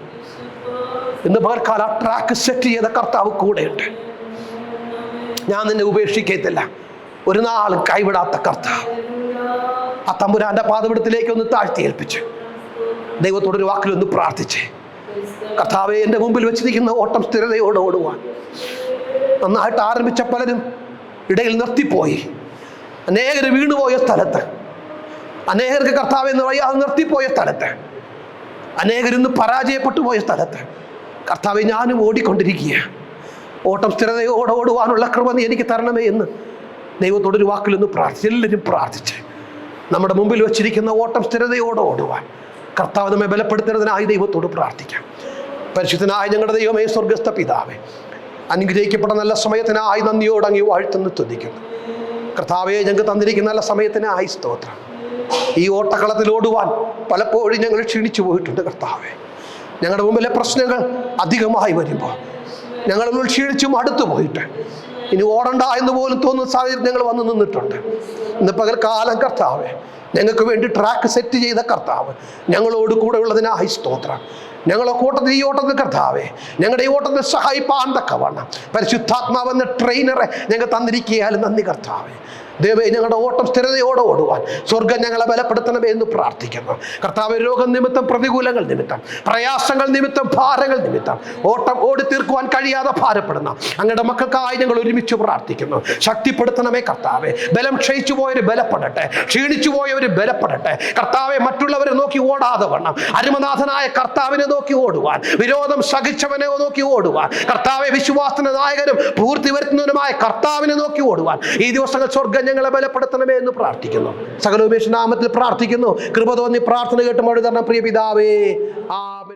ഇന്ന് പകൽക്കാലം ആ ട്രാക്ക് സെറ്റ് ചെയ്ത കർത്താവ് കൂടെയുണ്ട്. ഞാൻ നിന്നെ ഉപേക്ഷിക്കത്തില്ല, ഒരു നാളും കൈവിടാത്ത കർത്താവ്. ആ തമ്പുരാന്റെ പാദപീഠത്തിലേക്ക് ഒന്ന് താഴ്ത്തി ഏൽപ്പിച്ച് ദൈവത്തോടൊരു വാക്കിലൊന്ന് പ്രാർത്ഥിച്ച്, കർത്താവെ, എൻ്റെ മുമ്പിൽ വെച്ചിരിക്കുന്ന ഓട്ടം സ്ഥിരതയോടെ ഓടുവാൻ. നന്നായിട്ട് ആരംഭിച്ച പലരും ഇടയിൽ നിർത്തിപ്പോയി. അനേകർ വീണുപോയ സ്ഥലത്ത്, അനേകർക്ക് കർത്താവെ എന്ന് പറയാ അത് നിർത്തിപ്പോയ സ്ഥലത്ത്, അനേകരിന്ന് പരാജയപ്പെട്ടു പോയ സ്ഥലത്ത്, കർത്താവെ, ഞാനും ഓടിക്കൊണ്ടിരിക്കുക. ഓട്ടം സ്ഥിരതയോടെ ഓടുവാനുള്ള കൃപ നീ എനിക്ക് തരണമേ എന്ന് ദൈവത്തോടൊരു വാക്കിലൊന്ന് പ്രാർത്ഥിച്ച് എല്ലാവരും പ്രാർത്ഥിച്ച് നമ്മുടെ മുമ്പിൽ വെച്ചിരിക്കുന്ന ഓട്ടം സ്ഥിരതയോടെ ഓടുവാൻ കർത്താവ് നമ്മെ ബലപ്പെടുത്തുന്നതിനായി ദൈവത്തോട് പ്രാർത്ഥിക്കാം. പരിശുദ്ധനായ ഞങ്ങളുടെ ദൈവമേ, സ്വർഗസ്ഥ പിതാവേ, അനുഗ്രഹിക്കപ്പെട്ട നല്ല സമയത്തിനായി നന്ദിയോട് അങ്ങ് വാഴ്ത്തുന്നു തുതിക്കുന്നു. കർത്താവെ, ഞങ്ങൾക്ക് തന്നിരിക്കുന്ന നല്ല സമയത്തിനായി സ്തോത്രം. ഈ ഓട്ടക്കളത്തിൽ ഓടുവാൻ പലപ്പോഴും ഞങ്ങൾ ക്ഷീണിച്ചു പോയിട്ടുണ്ട്. കർത്താവെ, ഞങ്ങളുടെ മുമ്പിലെ പ്രശ്നങ്ങൾ അധികമായി വരുമ്പോൾ ഞങ്ങൾ ക്ഷീണിച്ചും അടുത്തു പോയിട്ട് ഇനി ഓടണ്ട എന്ന് പോലും തോന്നുന്ന സാഹചര്യം ഞങ്ങൾ വന്ന് നിന്നിട്ടുണ്ട്. ഇന്ന് പകൽക്കാലം കർത്താവെ, ഞങ്ങൾക്ക് വേണ്ടി ട്രാക്ക് സെറ്റ് ചെയ്ത കർത്താവ് ഞങ്ങളോട് കൂടെ ഉള്ളതിനായി സ്തോത്രം. ഞങ്ങളെ കൂട്ടത്തിൽ ഈ ഓട്ടത്തിൽ കർത്താവെ, ഞങ്ങളുടെ ഈ ഓട്ടത്തിൽ സഹായിപ്പാൻ തക്കവണ്ണം പരിശുദ്ധാത്മാവെന്ന ട്രെയിനറെ ഞങ്ങൾ തന്നിരിക്കുകയാലും നന്ദി കർത്താവെ. ദൈവമേ, ഞങ്ങളുടെ ഓട്ടം സ്ഥിരതയോടെ ഓടുവാൻ സ്വർഗം ഞങ്ങളെ ബലപ്പെടുത്തണമേ എന്ന് പ്രാർത്ഥിക്കുന്നു. കർത്താവ്, രോഗം നിമിത്തം, പ്രതികൂലങ്ങൾ നിമിത്തം, പ്രയാസങ്ങൾ നിമിത്തം, ഭാരങ്ങൾ നിമിത്തം ഓട്ടം ഓടി തീർക്കുവാൻ കഴിയാതെ ഭാരപ്പെടുന്ന അങ്ങയുടെ മക്കൾക്കായി ഞങ്ങൾ ഒരുമിച്ച് പ്രാർത്ഥിക്കുന്നു. ശക്തിപ്പെടുത്തണമേ കർത്താവെ. ബലം ക്ഷയിച്ചു പോയവർ ബലപ്പെടട്ടെ, ക്ഷീണിച്ചു പോയവർ ബലപ്പെടട്ടെ. കർത്താവെ, മറ്റുള്ളവരെ നോക്കി ഓടാതെ വണ്ണം അരുമനാഥനായ കർത്താവിനെ നോക്കി ഓടുവാൻ, വിരോധം സഹിച്ചവനെ നോക്കി ഓടുവാൻ, കർത്താവെ, വിശ്വാസത്തിന്റെ നായകനും പൂർത്തി വരുത്തുന്നവനുമായ കർത്താവിനെ നോക്കി ഓടുവാൻ ഈ ദിവസങ്ങൾ സ്വർഗം ഞങ്ങളെ ബലപ്പെടുത്തണമേ എന്ന് പ്രാർത്ഥിക്കുന്നു. സകല ഉപേക്ഷ നാമത്തിൽ പ്രാർത്ഥിക്കുന്നു. കൃപ തോന്നി പ്രാർത്ഥന കേട്ട് മഴ തരണം പ്രിയ പിതാവേ. ആമേൻ.